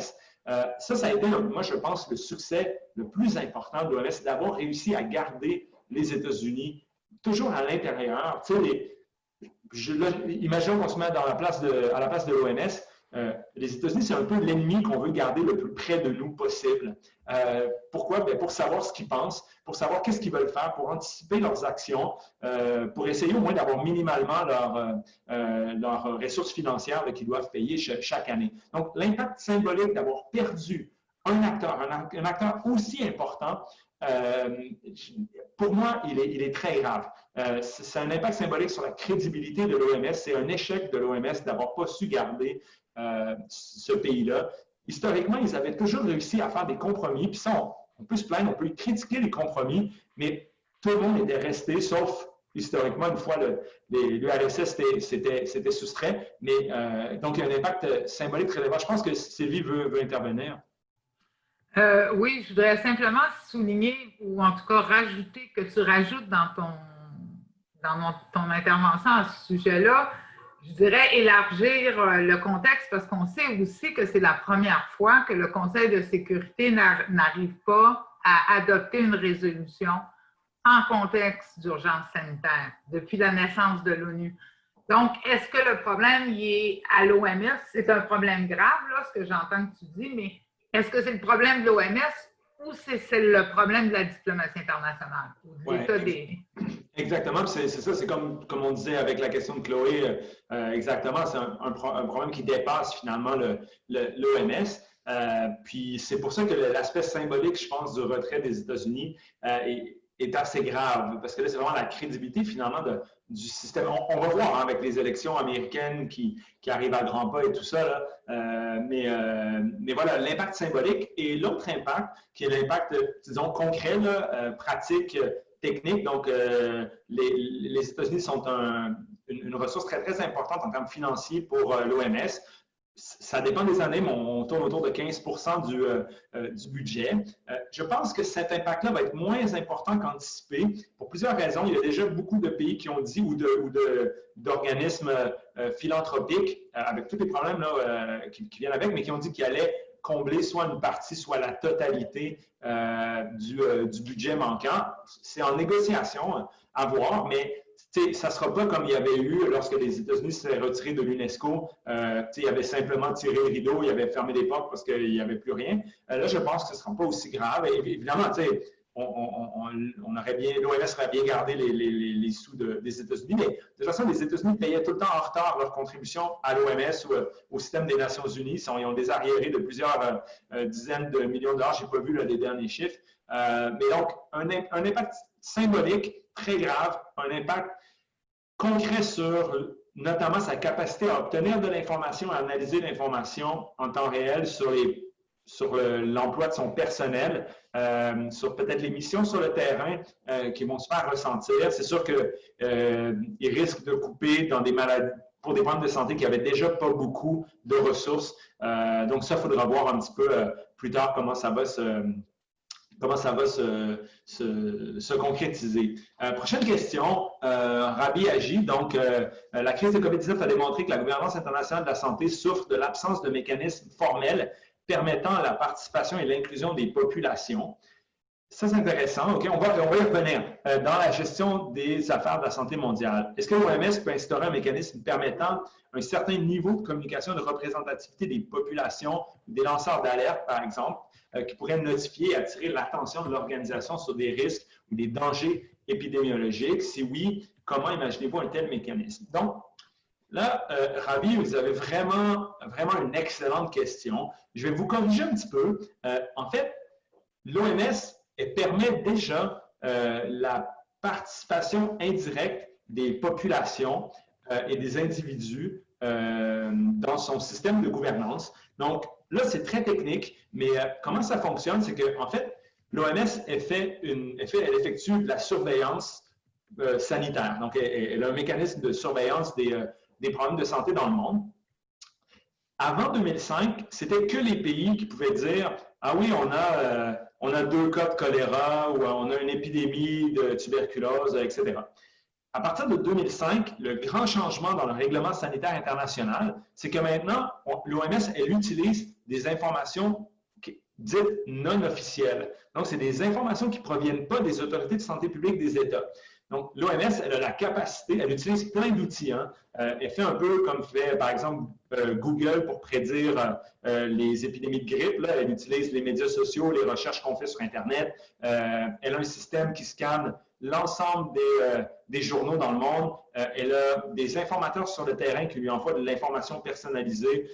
Ça a été, moi, je pense, le succès le plus important de l'OMS, c'est d'avoir réussi à garder les États-Unis toujours à l'intérieur. Imaginons qu'on se met à la place de l'OMS. Les États-Unis, c'est un peu l'ennemi qu'on veut garder le plus près de nous possible. Pourquoi? Bien, pour savoir ce qu'ils pensent, pour savoir qu'est-ce qu'ils veulent faire, pour anticiper leurs actions, pour essayer au moins d'avoir minimalement leurs ressources financières qu'ils doivent payer chaque année. Donc, l'impact symbolique d'avoir perdu un acteur aussi important, pour moi, il est très grave. C'est un impact symbolique sur la crédibilité de l'OMS. C'est un échec de l'OMS d'avoir pas su garder ce pays-là. Historiquement, ils avaient toujours réussi à faire des compromis. Puis ça, on peut se plaindre, on peut critiquer les compromis, mais tout le monde était resté, sauf historiquement, une fois l'URSS s'était soustrait. Mais donc, il y a un impact symbolique très élevé. Je pense que Sylvie veut intervenir. Oui, je voudrais simplement souligner, ou en tout cas rajouter, que tu rajoutes dans ton intervention à ce sujet-là, je dirais élargir le contexte parce qu'on sait aussi que c'est la première fois que le Conseil de sécurité n'arrive pas à adopter une résolution en contexte d'urgence sanitaire depuis la naissance de l'ONU. Donc, est-ce que le problème il est à l'OMS? C'est un problème grave, là, ce que j'entends que tu dis, mais est-ce que c'est le problème de l'OMS ou c'est le problème de la diplomatie internationale? Exactement, c'est ça, c'est comme on disait avec la question de Chloé, exactement, c'est un problème qui dépasse finalement l'OMS. Puis c'est pour ça que l'aspect symbolique, je pense, du retrait des États-Unis est assez grave, parce que là, c'est vraiment la crédibilité finalement du système. On va voir hein, avec les élections américaines qui arrivent à grands pas et tout ça, là. Mais voilà, l'impact symbolique et l'autre impact, qui est l'impact, disons, concret, là, pratique, technique. Donc, les États-Unis sont une ressource très, très importante en termes financiers pour l'OMS. Ça dépend des années, mais on tourne autour de 15% du budget. Je pense que cet impact-là va être moins important qu'anticipé pour plusieurs raisons. Il y a déjà beaucoup de pays qui ont dit, ou d'organismes philanthropiques, avec tous les problèmes là, qui viennent avec, mais qui ont dit qu'ils allaient combler soit une partie, soit la totalité du budget manquant. C'est en négociation à voir, mais ça ne sera pas comme il y avait eu lorsque les États-Unis s'étaient retirés de l'UNESCO. Ils avaient simplement tiré le rideau, ils avaient fermé les portes parce qu'il n'y avait plus rien. Là, je pense que ce ne sera pas aussi grave. Et évidemment, l'OMS aurait bien gardé les sous des États-Unis, mais de toute façon, les États-Unis payaient tout le temps en retard leur contribution à l'OMS ou au système des Nations Unies. Ils ont des arriérés de plusieurs dizaines de millions de dollars. Je n'ai pas vu là, les derniers chiffres. Mais donc, un impact symbolique très grave, un impact concret sur notamment sa capacité à obtenir de l'information, à analyser l'information en temps réel sur l'emploi de son personnel, sur peut-être les missions sur le terrain qui vont se faire ressentir. C'est sûr qu'ils risquent de couper dans des maladies, pour des problèmes de santé qui n'avaient déjà pas beaucoup de ressources. Donc ça, il faudra voir un petit peu plus tard comment ça va se concrétiser. Prochaine question, Rabi Agi. Donc, la crise de COVID-19 a démontré que la gouvernance internationale de la santé souffre de l'absence de mécanismes formels permettant la participation et l'inclusion des populations. Ça, c'est intéressant. OK, on va y revenir. Dans la gestion des affaires de la santé mondiale, est-ce que l'OMS peut instaurer un mécanisme permettant un certain niveau de communication et de représentativité des populations, des lanceurs d'alerte, par exemple, qui pourraient notifier et attirer l'attention de l'organisation sur des risques ou des dangers épidémiologiques? Si oui, comment imaginez-vous un tel mécanisme? Donc, là, Ravi, vous avez vraiment une excellente question. Je vais vous corriger un petit peu. En fait, l'OMS permet déjà la participation indirecte des populations et des individus dans son système de gouvernance. Donc, là, c'est très technique, mais comment ça fonctionne? C'est qu'en fait, l'OMS elle effectue de la surveillance sanitaire. Donc, elle a un mécanisme de surveillance des problèmes de santé dans le monde. Avant 2005, c'était que les pays qui pouvaient dire « Ah oui, on a 2 cas de choléra ou on a une épidémie de tuberculose, etc. » À partir de 2005, le grand changement dans le règlement sanitaire international, c'est que maintenant, l'OMS, elle utilise des informations dites non officielles. Donc, c'est des informations qui ne proviennent pas des autorités de santé publique des États. Donc, l'OMS, elle a la capacité, elle utilise plein d'outils. Hein. Elle fait un peu comme fait, par exemple, Google pour prédire les épidémies de grippe. Là. Elle utilise les médias sociaux, les recherches qu'on fait sur Internet. Elle a un système qui scanne l'ensemble des journaux dans le monde. Elle a des informateurs sur le terrain qui lui envoient de l'information personnalisée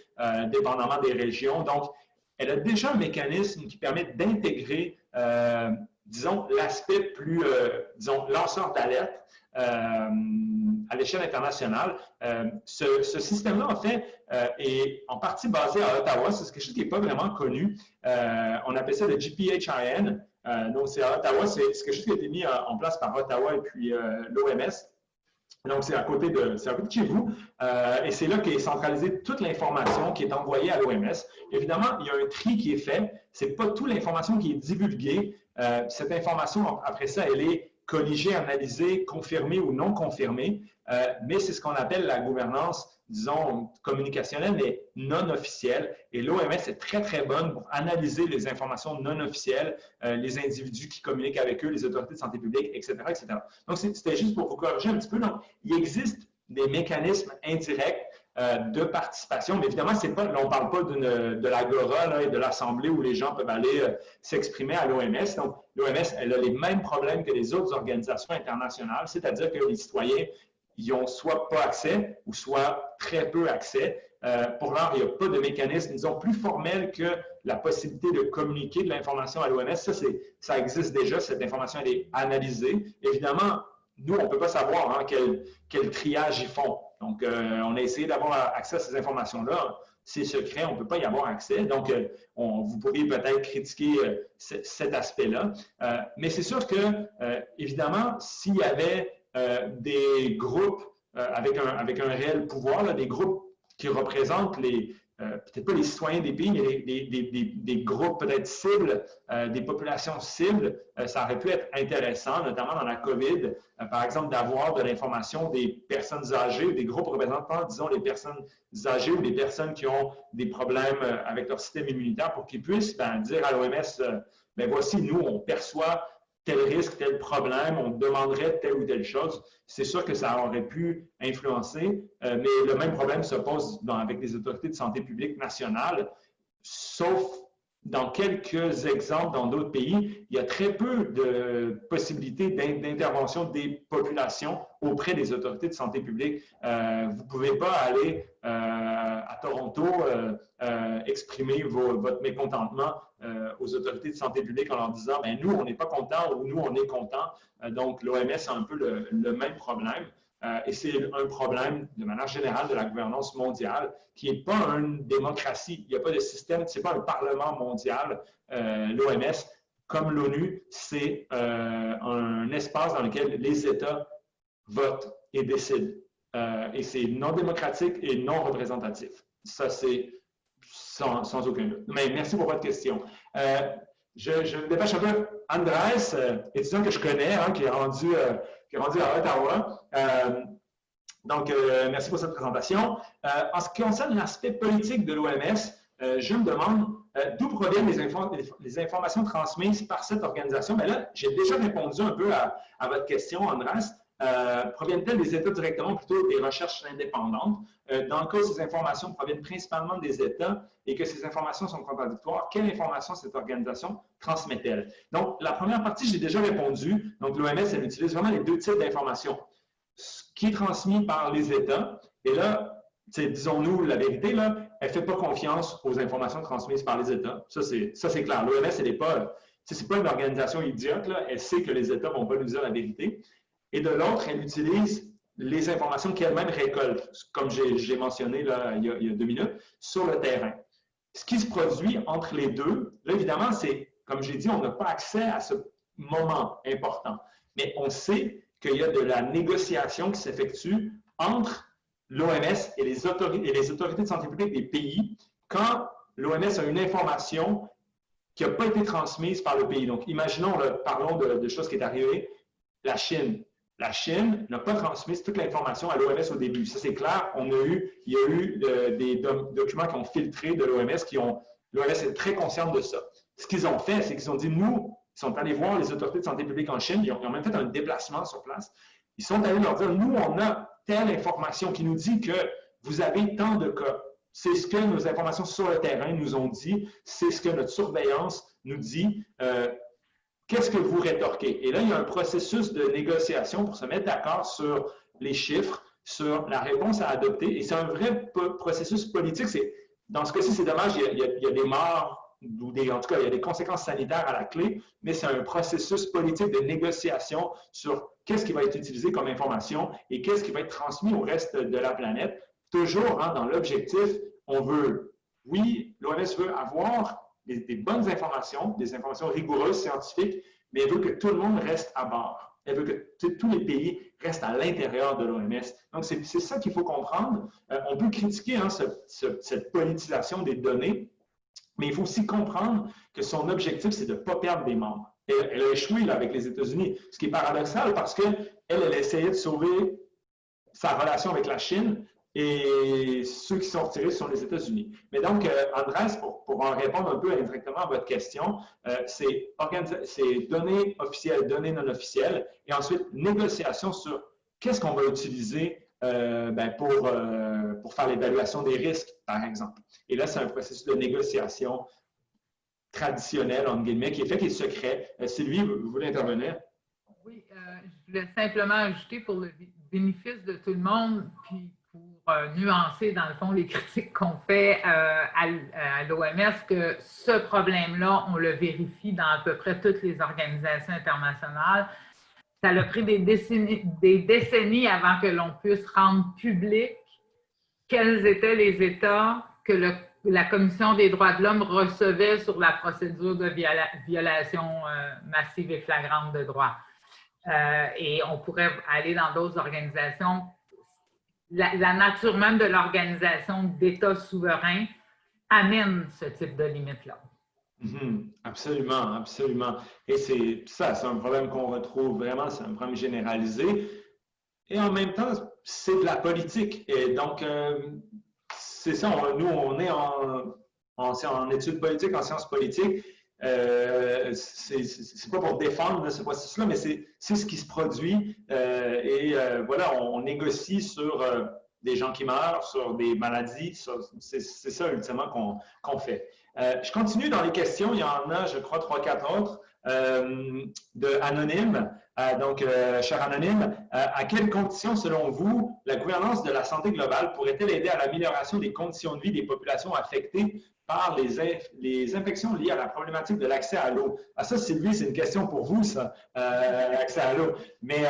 dépendamment des régions. Donc, elle a déjà un mécanisme qui permet d'intégrer, disons, l'aspect plus, disons, lanceur d'alerte à l'échelle internationale. Ce système-là, en fait, est en partie basé à Ottawa. C'est quelque chose qui n'est pas vraiment connu. On appelle ça le GPHIN. Donc, c'est à Ottawa, c'est quelque chose qui a été mis en place par Ottawa et puis l'OMS. Donc, c'est à côté de chez vous. Et c'est là qu'est centralisée toute l'information qui est envoyée à l'OMS. Évidemment, il y a un tri qui est fait. Ce n'est pas toute l'information qui est divulguée. Cette information, après ça, elle est corrigée, analysée, confirmée ou non confirmée. Mais c'est ce qu'on appelle la gouvernance, disons, communicationnelle, mais non officielle. Et l'OMS est très, très bonne pour analyser les informations non officielles, les individus qui communiquent avec eux, les autorités de santé publique, etc., etc. Donc, c'était juste pour vous corriger un petit peu. Donc, il existe des mécanismes indirects de participation, mais évidemment, là, on ne parle pas de l'Agora et de l'Assemblée où les gens peuvent aller s'exprimer à l'OMS. Donc, l'OMS, elle a les mêmes problèmes que les autres organisations internationales, c'est-à-dire que les citoyens ils n'ont soit pas accès ou soit très peu accès. Pour l'heure, il n'y a pas de mécanisme, disons, plus formel que la possibilité de communiquer de l'information à l'OMS. Ça existe déjà, cette information elle est analysée. Évidemment, nous, on ne peut pas savoir hein, quel triage ils font. Donc, on a essayé d'avoir accès à ces informations-là. C'est secret, on ne peut pas y avoir accès. Donc, vous pourriez peut-être critiquer cet aspect-là. Mais c'est sûr que, évidemment, s'il y avait des groupes avec un réel pouvoir, là, des groupes qui représentent peut-être pas les citoyens des pays, mais des groupes peut-être cibles, des populations cibles, ça aurait pu être intéressant, notamment dans la COVID, par exemple, d'avoir de l'information des personnes âgées, des groupes représentant, disons, les personnes âgées ou des personnes qui ont des problèmes avec leur système immunitaire pour qu'ils puissent dire à l'OMS, voici, nous, on perçoit tel risque, tel problème, on demanderait telle ou telle chose. C'est sûr que ça aurait pu influencer, mais le même problème se pose avec les autorités de santé publique nationales, sauf dans quelques exemples dans d'autres pays, il y a très peu de possibilités d'intervention des populations auprès des autorités de santé publique. Vous ne pouvez pas aller à Toronto exprimer votre mécontentement aux autorités de santé publique en leur disant « nous, on n'est pas contents » ou « nous, on est contents ». Donc, l'OMS a un peu le même problème. Et c'est un problème, de manière générale, de la gouvernance mondiale, qui n'est pas une démocratie. Il n'y a pas de système, ce n'est pas un parlement mondial. L'OMS, comme l'ONU, c'est un espace dans lequel les États votent et décident. Et c'est non démocratique et non représentatif. Ça, c'est sans aucun doute. Mais merci pour votre question. Je me dépêche un peu. Andrés, étudiant que je connais, hein, qui est rendu à Ottawa. Donc, merci pour cette présentation. En ce qui concerne l'aspect politique de l'OMS, je me demande d'où proviennent les informations transmises par cette organisation. Mais là, j'ai déjà répondu un peu à votre question, Andrés. Proviennent-elles des États directement, plutôt des recherches indépendantes? Dans le cas où ces informations proviennent principalement des États et que ces informations sont contradictoires, quelle information cette organisation transmet-elle? Donc, la première partie, j'ai déjà répondu. Donc, l'OMS, elle utilise vraiment les deux types d'informations. Ce qui est transmis par les États, et là, disons-nous la vérité, là, elle ne fait pas confiance aux informations transmises par les États. Ça, c'est clair. L'OMS, elle n'est pas, c'est pas une organisation idiote, là. Elle sait que les États ne vont pas nous dire la vérité. Et de l'autre, elle utilise les informations qu'elle-même récolte, comme j'ai mentionné là, il y a 2 minutes, sur le terrain. Ce qui se produit entre les deux, là, évidemment, c'est, comme j'ai dit, on n'a pas accès à ce moment important. Mais on sait qu'il y a de la négociation qui s'effectue entre l'OMS et les autorités de santé publique des pays quand l'OMS a une information qui n'a pas été transmise par le pays. Donc, imaginons, là, parlons de choses qui est arrivées, la Chine. La Chine n'a pas transmis toute l'information à l'OMS au début. Ça, c'est clair. Il y a eu des documents qui ont filtré de l'OMS, l'OMS est très consciente de ça. Ce qu'ils ont fait, c'est qu'ils ont dit, nous, ils sont allés voir les autorités de santé publique en Chine, ils ont même fait un déplacement sur place. Ils sont allés leur dire, nous, on a telle information qui nous dit que vous avez tant de cas. C'est ce que nos informations sur le terrain nous ont dit, c'est ce que notre surveillance nous dit. Qu'est-ce que vous rétorquez? Et là, il y a un processus de négociation pour se mettre d'accord sur les chiffres, sur la réponse à adopter. Et c'est un vrai processus politique. Dans ce cas-ci, c'est dommage, il y a des morts, ou en tout cas, il y a des conséquences sanitaires à la clé, mais c'est un processus politique de négociation sur qu'est-ce qui va être utilisé comme information et qu'est-ce qui va être transmis au reste de la planète. Toujours hein, dans l'objectif, on veut, oui, l'OMS veut avoir des bonnes informations, des informations rigoureuses, scientifiques, mais elle veut que tout le monde reste à bord. Elle veut que tous les pays restent à l'intérieur de l'OMS. Donc, c'est ça qu'il faut comprendre. On peut critiquer cette politisation des données, mais il faut aussi comprendre que son objectif, c'est de ne pas perdre des membres. Elle a échoué là, avec les États-Unis, ce qui est paradoxal parce qu'elle essayait de sauver sa relation avec la Chine et ceux qui sont retirés sont les États-Unis. Mais donc, Andrés, pour en répondre un peu indirectement à votre question, c'est données officielles, données non officielles, et ensuite négociation sur qu'est-ce qu'on va utiliser pour faire l'évaluation des risques, par exemple. Et là, c'est un processus de négociation traditionnel, entre guillemets, qui est fait, qui est secret. Sylvie, vous voulez intervenir? Oui, je voulais simplement ajouter pour le bénéfice de tout le monde, puis pour nuancer, dans le fond, les critiques qu'on fait à l'OMS, que ce problème-là, on le vérifie dans à peu près toutes les organisations internationales. Ça a pris des décennies avant que l'on puisse rendre public quels étaient les États que la Commission des droits de l'homme recevait sur la procédure de violation massive et flagrante de droits. Et on pourrait aller dans d'autres organisations. La nature même de l'organisation d'États souverains amène ce type de limite-là. Absolument, absolument. Et c'est un problème qu'on retrouve vraiment, c'est un problème généralisé. Et en même temps, c'est de la politique. Et donc, c'est ça, nous, on est en études politiques, en sciences politiques. C'est pas pour défendre ce processus-là, mais c'est ce qui se produit. Voilà, on négocie sur des gens qui meurent, sur des maladies. C'est ça, ultimement, qu'on fait. Je continue dans les questions. Il y en a, je crois, 3-4 autres. De Anonyme. Donc, cher Anonyme, à quelles conditions, selon vous, la gouvernance de la santé globale pourrait-elle aider à l'amélioration des conditions de vie des populations affectées par les infections liées à la problématique de l'accès à l'eau? Ah, ça, Sylvie, c'est une question pour vous, ça, l'accès à l'eau. Mais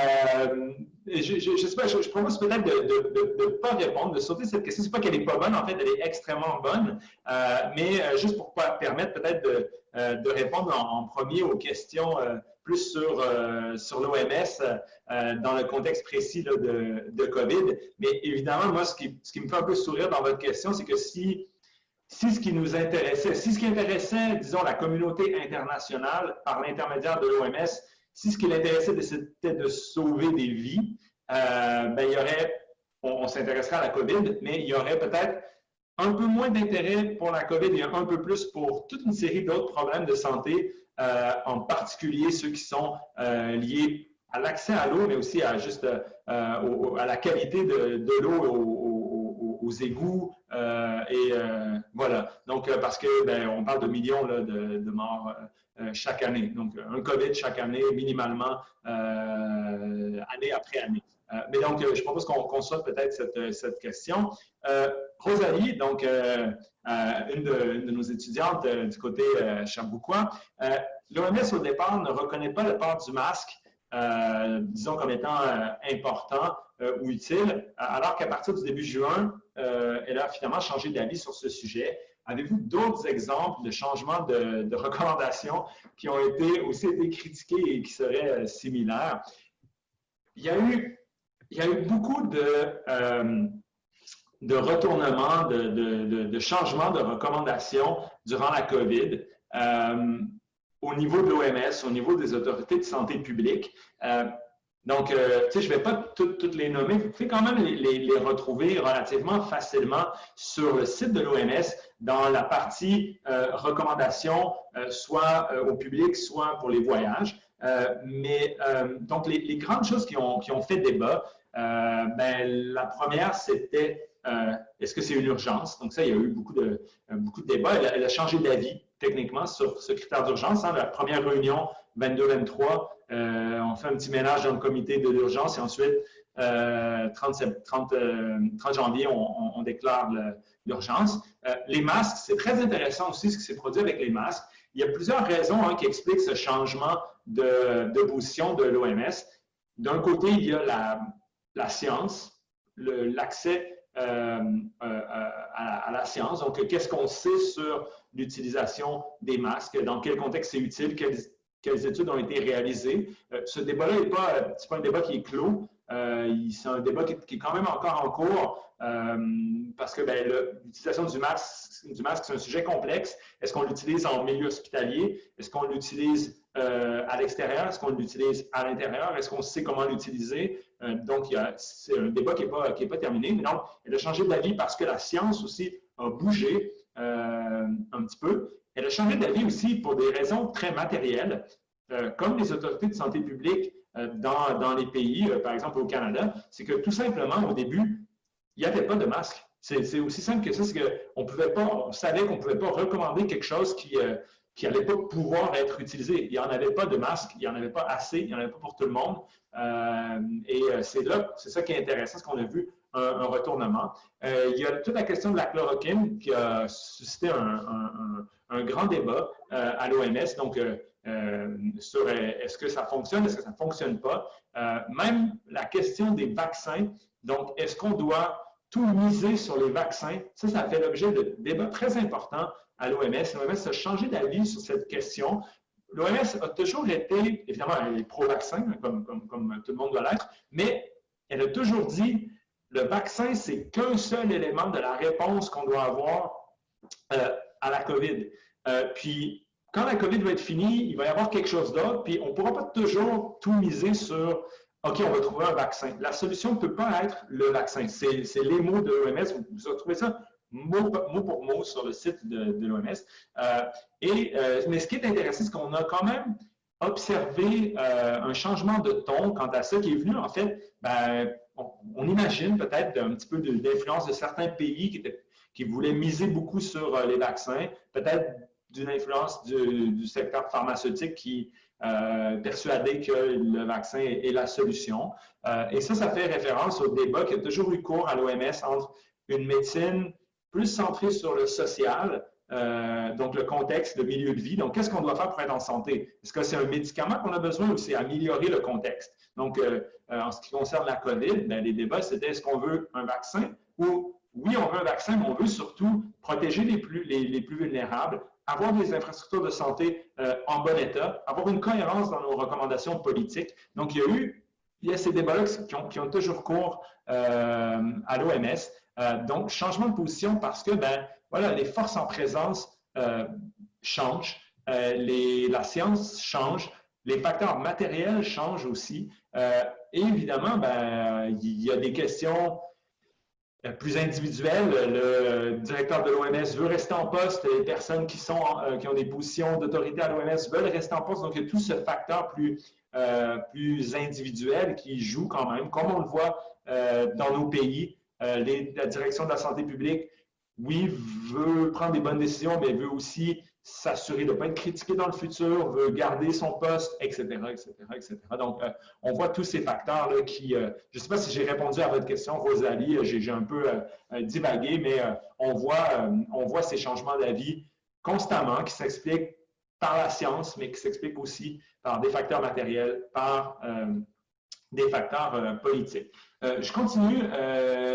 je sais pas, je propose peut-être de ne pas répondre, de sauter cette question. C'est pas qu'elle n'est pas bonne, en fait, elle est extrêmement bonne, mais juste pour permettre peut-être de répondre en premier aux questions plus sur l'OMS dans le contexte précis là, de COVID. Mais évidemment, moi, ce qui me fait un peu sourire dans votre question, c'est que si ce qui nous intéressait, si ce qui intéressait, disons, la communauté internationale par l'intermédiaire de l'OMS, si ce qui l'intéressait, c'était de sauver des vies, il y aurait, on s'intéresserait à la COVID, mais il y aurait peut-être un peu moins d'intérêt pour la COVID et un peu plus pour toute une série d'autres problèmes de santé, en particulier ceux qui sont liés à l'accès à l'eau, mais aussi à juste à la qualité de l'eau, aux égouts. Voilà. Donc, parce que on parle de millions là, de morts chaque année. Donc, un COVID chaque année, minimalement, année après année. Mais donc, je propose qu'on saute peut-être cette question. Rosalie, donc, une de nos étudiantes du côté Sherbrookeois, l'OMS, au départ, ne reconnaît pas le port du masque, disons, comme étant important ou utile, alors qu'à partir du début juin, elle a finalement changé d'avis sur ce sujet. Avez-vous d'autres exemples de changements de recommandations qui ont aussi été critiqués et qui seraient similaires? Il y a eu beaucoup de retournements, de changements de recommandations durant la COVID au niveau de l'OMS, au niveau des autorités de santé publique. Donc, tu sais, je ne vais pas toutes les nommer. Vous pouvez quand même les retrouver relativement facilement sur le site de l'OMS dans la partie recommandations, soit au public, soit pour les voyages. Donc, les grandes choses qui ont fait débat, la première, c'était est-ce que c'est une urgence? Donc, ça, il y a eu beaucoup de débats. Elle a changé d'avis, techniquement, sur ce critère d'urgence. La première réunion, 22-23, on fait un petit ménage dans le comité de l'urgence et ensuite, 30 janvier, on déclare l'urgence. Les masques, c'est très intéressant aussi ce qui s'est produit avec les masques. Il y a plusieurs raisons qui expliquent ce changement de position de l'OMS. D'un côté, il y a la science, l'accès à à la science. Donc, qu'est-ce qu'on sait sur l'utilisation des masques? Dans quel contexte c'est utile? Quelles études ont été réalisées? Ce débat-là n'est pas, c'est pas un débat qui est clos. C'est un débat qui est quand même encore en cours parce que l'utilisation du masque, c'est un sujet complexe. Est-ce qu'on l'utilise en milieu hospitalier? Est-ce qu'on l'utilise à l'extérieur? Est-ce qu'on l'utilise à l'intérieur? Est-ce qu'on sait comment l'utiliser? Donc, c'est un débat qui n'est pas terminé. Mais non, elle a changé d'avis parce que la science aussi a bougé un petit peu. Elle a changé d'avis aussi pour des raisons très matérielles, comme les autorités de santé publique dans les pays, par exemple au Canada, c'est que tout simplement, au début, il n'y avait pas de masque. C'est aussi simple que ça, c'est qu'on savait qu'on ne pouvait pas recommander quelque chose qui n'allait pas pouvoir être utilisé. Il n'y en avait pas de masque, il n'y en avait pas assez, il n'y en avait pas pour tout le monde. C'est ça qui est intéressant, c'est qu'on a vu un retournement. Il y a toute la question de la chloroquine qui a suscité un grand débat à l'OMS. Donc, sur est-ce que ça fonctionne, est-ce que ça ne fonctionne pas. Même la question des vaccins, donc est-ce qu'on doit tout miser sur les vaccins? Ça fait l'objet de débats très importants à l'OMS. L'OMS a changé d'avis sur cette question. L'OMS a toujours été, évidemment, elle est pro-vaccin, comme tout le monde doit l'être, mais elle a toujours dit le vaccin, c'est qu'un seul élément de la réponse qu'on doit avoir à la COVID. Puis, quand la COVID va être finie, il va y avoir quelque chose d'autre, puis on ne pourra pas toujours tout miser sur « OK, on va trouver un vaccin ». La solution ne peut pas être le vaccin. C'est les mots de l'OMS. Vous retrouvez ça mot pour mot sur le site de l'OMS. Mais ce qui est intéressant, c'est qu'on a quand même observé un changement de ton quant à ça qui est venu, en fait, on imagine peut-être un petit peu d'influence de certains pays qui voulaient miser beaucoup sur les vaccins, peut-être d'une influence du secteur pharmaceutique qui persuadait que le vaccin est la solution. Et ça fait référence au débat qui a toujours eu cours à l'OMS entre une médecine plus centrée sur le social, donc le contexte, le milieu de vie. Donc, qu'est-ce qu'on doit faire pour être en santé? Est-ce que c'est un médicament qu'on a besoin ou c'est améliorer le contexte? Donc, en ce qui concerne la COVID, les débats, c'était est-ce qu'on veut un vaccin ou oui, on veut un vaccin, mais on veut surtout protéger les plus vulnérables, avoir des infrastructures de santé en bon état, avoir une cohérence dans nos recommandations politiques. Donc, il y a ces débats-là qui ont toujours cours à l'OMS. Donc, changement de position parce que, voilà, les forces en présence changent, la science change, les facteurs matériels changent aussi. Et évidemment, il y a des questions plus individuelles. Le directeur de l'OMS veut rester en poste, les personnes qui ont des positions d'autorité à l'OMS veulent rester en poste. Donc, il y a tout ce facteur plus individuel qui joue quand même, comme on le voit dans nos pays. La direction de la santé publique, oui, veut prendre des bonnes décisions, mais veut aussi s'assurer de ne pas être critiqué dans le futur, veut garder son poste, etc., etc., etc. Donc, on voit tous ces facteurs-là qui… je ne sais pas si j'ai répondu à votre question, Rosalie, j'ai un peu divagué, mais on voit ces changements d'avis constamment qui s'expliquent par la science, mais qui s'expliquent aussi par des facteurs matériels, par des facteurs politiques. Je continue.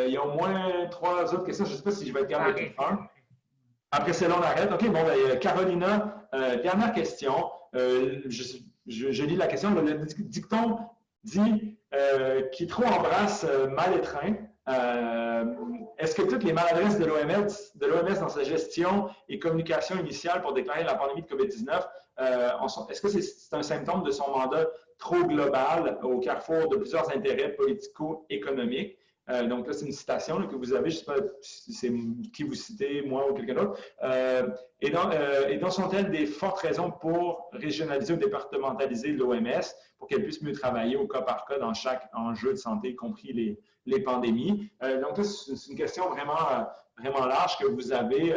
Il y a au moins 3 autres questions. Je ne sais pas si je vais être capable de tout faire. Après celle-là, on arrête. OK, bon, Carolina, dernière question. Je lis la question. Le dicton dit qui trop embrasse mal étreint. Est-ce que toutes les maladresses de l'OMS dans sa gestion et communication initiale pour déclarer la pandémie de COVID-19, est-ce que c'est un symptôme de son mandat trop global au carrefour de plusieurs intérêts politico-économiques? Donc là, c'est une citation que vous avez, je ne sais pas si c'est qui vous citez, moi ou quelqu'un d'autre. Et donc, sont-elles des fortes raisons pour régionaliser ou départementaliser l'OMS pour qu'elle puisse mieux travailler au cas par cas dans chaque enjeu de santé, y compris les pandémies? Donc là, c'est une question vraiment large que vous avez,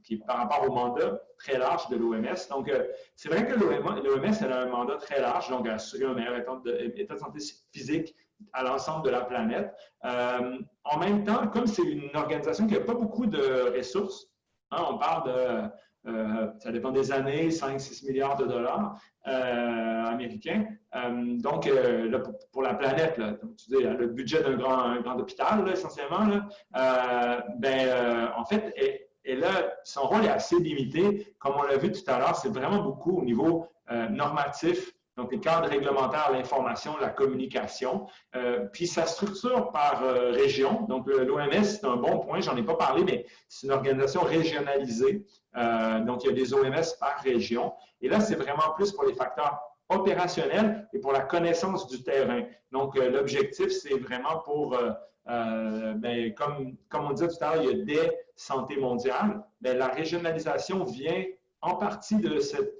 qui est par rapport au mandat très large de l'OMS. Donc, c'est vrai que l'OMS a un mandat très large, donc assurer un meilleur état de santé physique à l'ensemble de la planète. En même temps, comme c'est une organisation qui n'a pas beaucoup de ressources, hein, on parle ça dépend des années, 5-6 milliards de dollars américains. Donc, là, pour la planète, là, donc, tu dis, le budget d'un grand hôpital, là, essentiellement, là, en fait, et là, son rôle est assez limité. Comme on l'a vu tout à l'heure, c'est vraiment beaucoup au niveau normatif, donc les cadres réglementaires, l'information, la communication. Puis sa structure par région. Donc l'OMS, c'est un bon point, j'en ai pas parlé, mais c'est une organisation régionalisée. Donc il y a des OMS par région. Et là, c'est vraiment plus pour les facteurs opérationnels et pour la connaissance du terrain. Donc l'objectif, c'est vraiment pour... comme on disait tout à l'heure, il y a des santé mondiale. La régionalisation vient en partie de cette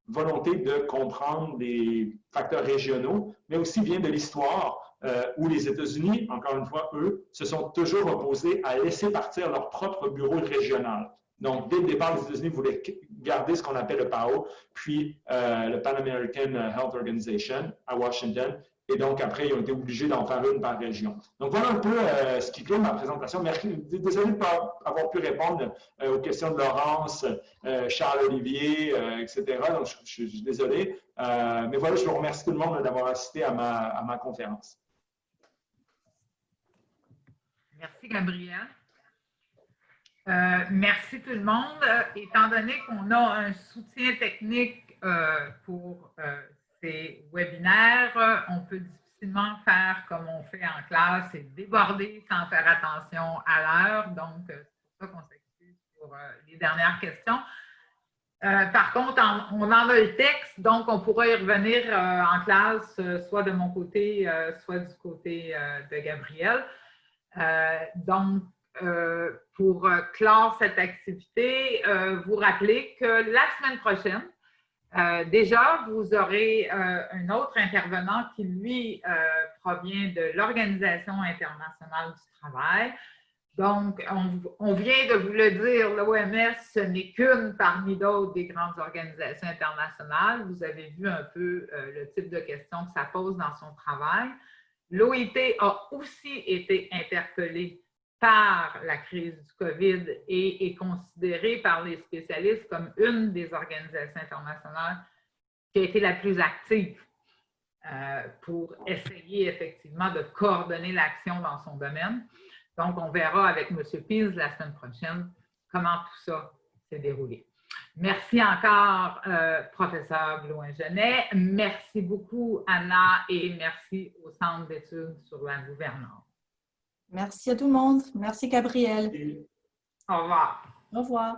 volonté de comprendre les facteurs régionaux, mais aussi vient de l'histoire où les États-Unis, encore une fois, eux, se sont toujours opposés à laisser partir leur propre bureau régional. Donc, dès le départ, les États-Unis voulaient garder ce qu'on appelle le PAO, puis le Pan American Health Organization à Washington. Et donc, après, ils ont été obligés d'en faire une par région. Donc, voilà un peu ce qui clôt ma présentation. Merci. Désolé de ne pas avoir pu répondre aux questions de Laurence, Charles-Olivier, etc. Donc, je suis désolé. Mais voilà, je vous remercie tout le monde d'avoir assisté à ma conférence. Merci, Gabriel. Merci tout le monde. Étant donné qu'on a un soutien technique pour ces webinaires, on peut difficilement faire comme on fait en classe et déborder sans faire attention à l'heure. Donc, c'est pour ça qu'on s'excuse pour les dernières questions. Par contre, on en a le texte, donc on pourra y revenir en classe, soit de mon côté, soit du côté de Gabriel. Pour clore cette activité, vous rappeler que la semaine prochaine, déjà, vous aurez un autre intervenant qui, lui, provient de l'Organisation internationale du travail. Donc, on vient de vous le dire, l'OMS, ce n'est qu'une parmi d'autres des grandes organisations internationales. Vous avez vu un peu le type de questions que ça pose dans son travail. L'OIT a aussi été interpellée par la crise du COVID et est considérée par les spécialistes comme une des organisations internationales qui a été la plus active pour essayer effectivement de coordonner l'action dans son domaine. Donc, on verra avec M. Pease la semaine prochaine comment tout ça s'est déroulé. Merci encore, professeur Blouin-Genet. Merci beaucoup, Anna, et merci au Centre d'études sur la gouvernance. Merci à tout le monde. Merci, Gabriel. Au revoir. Au revoir.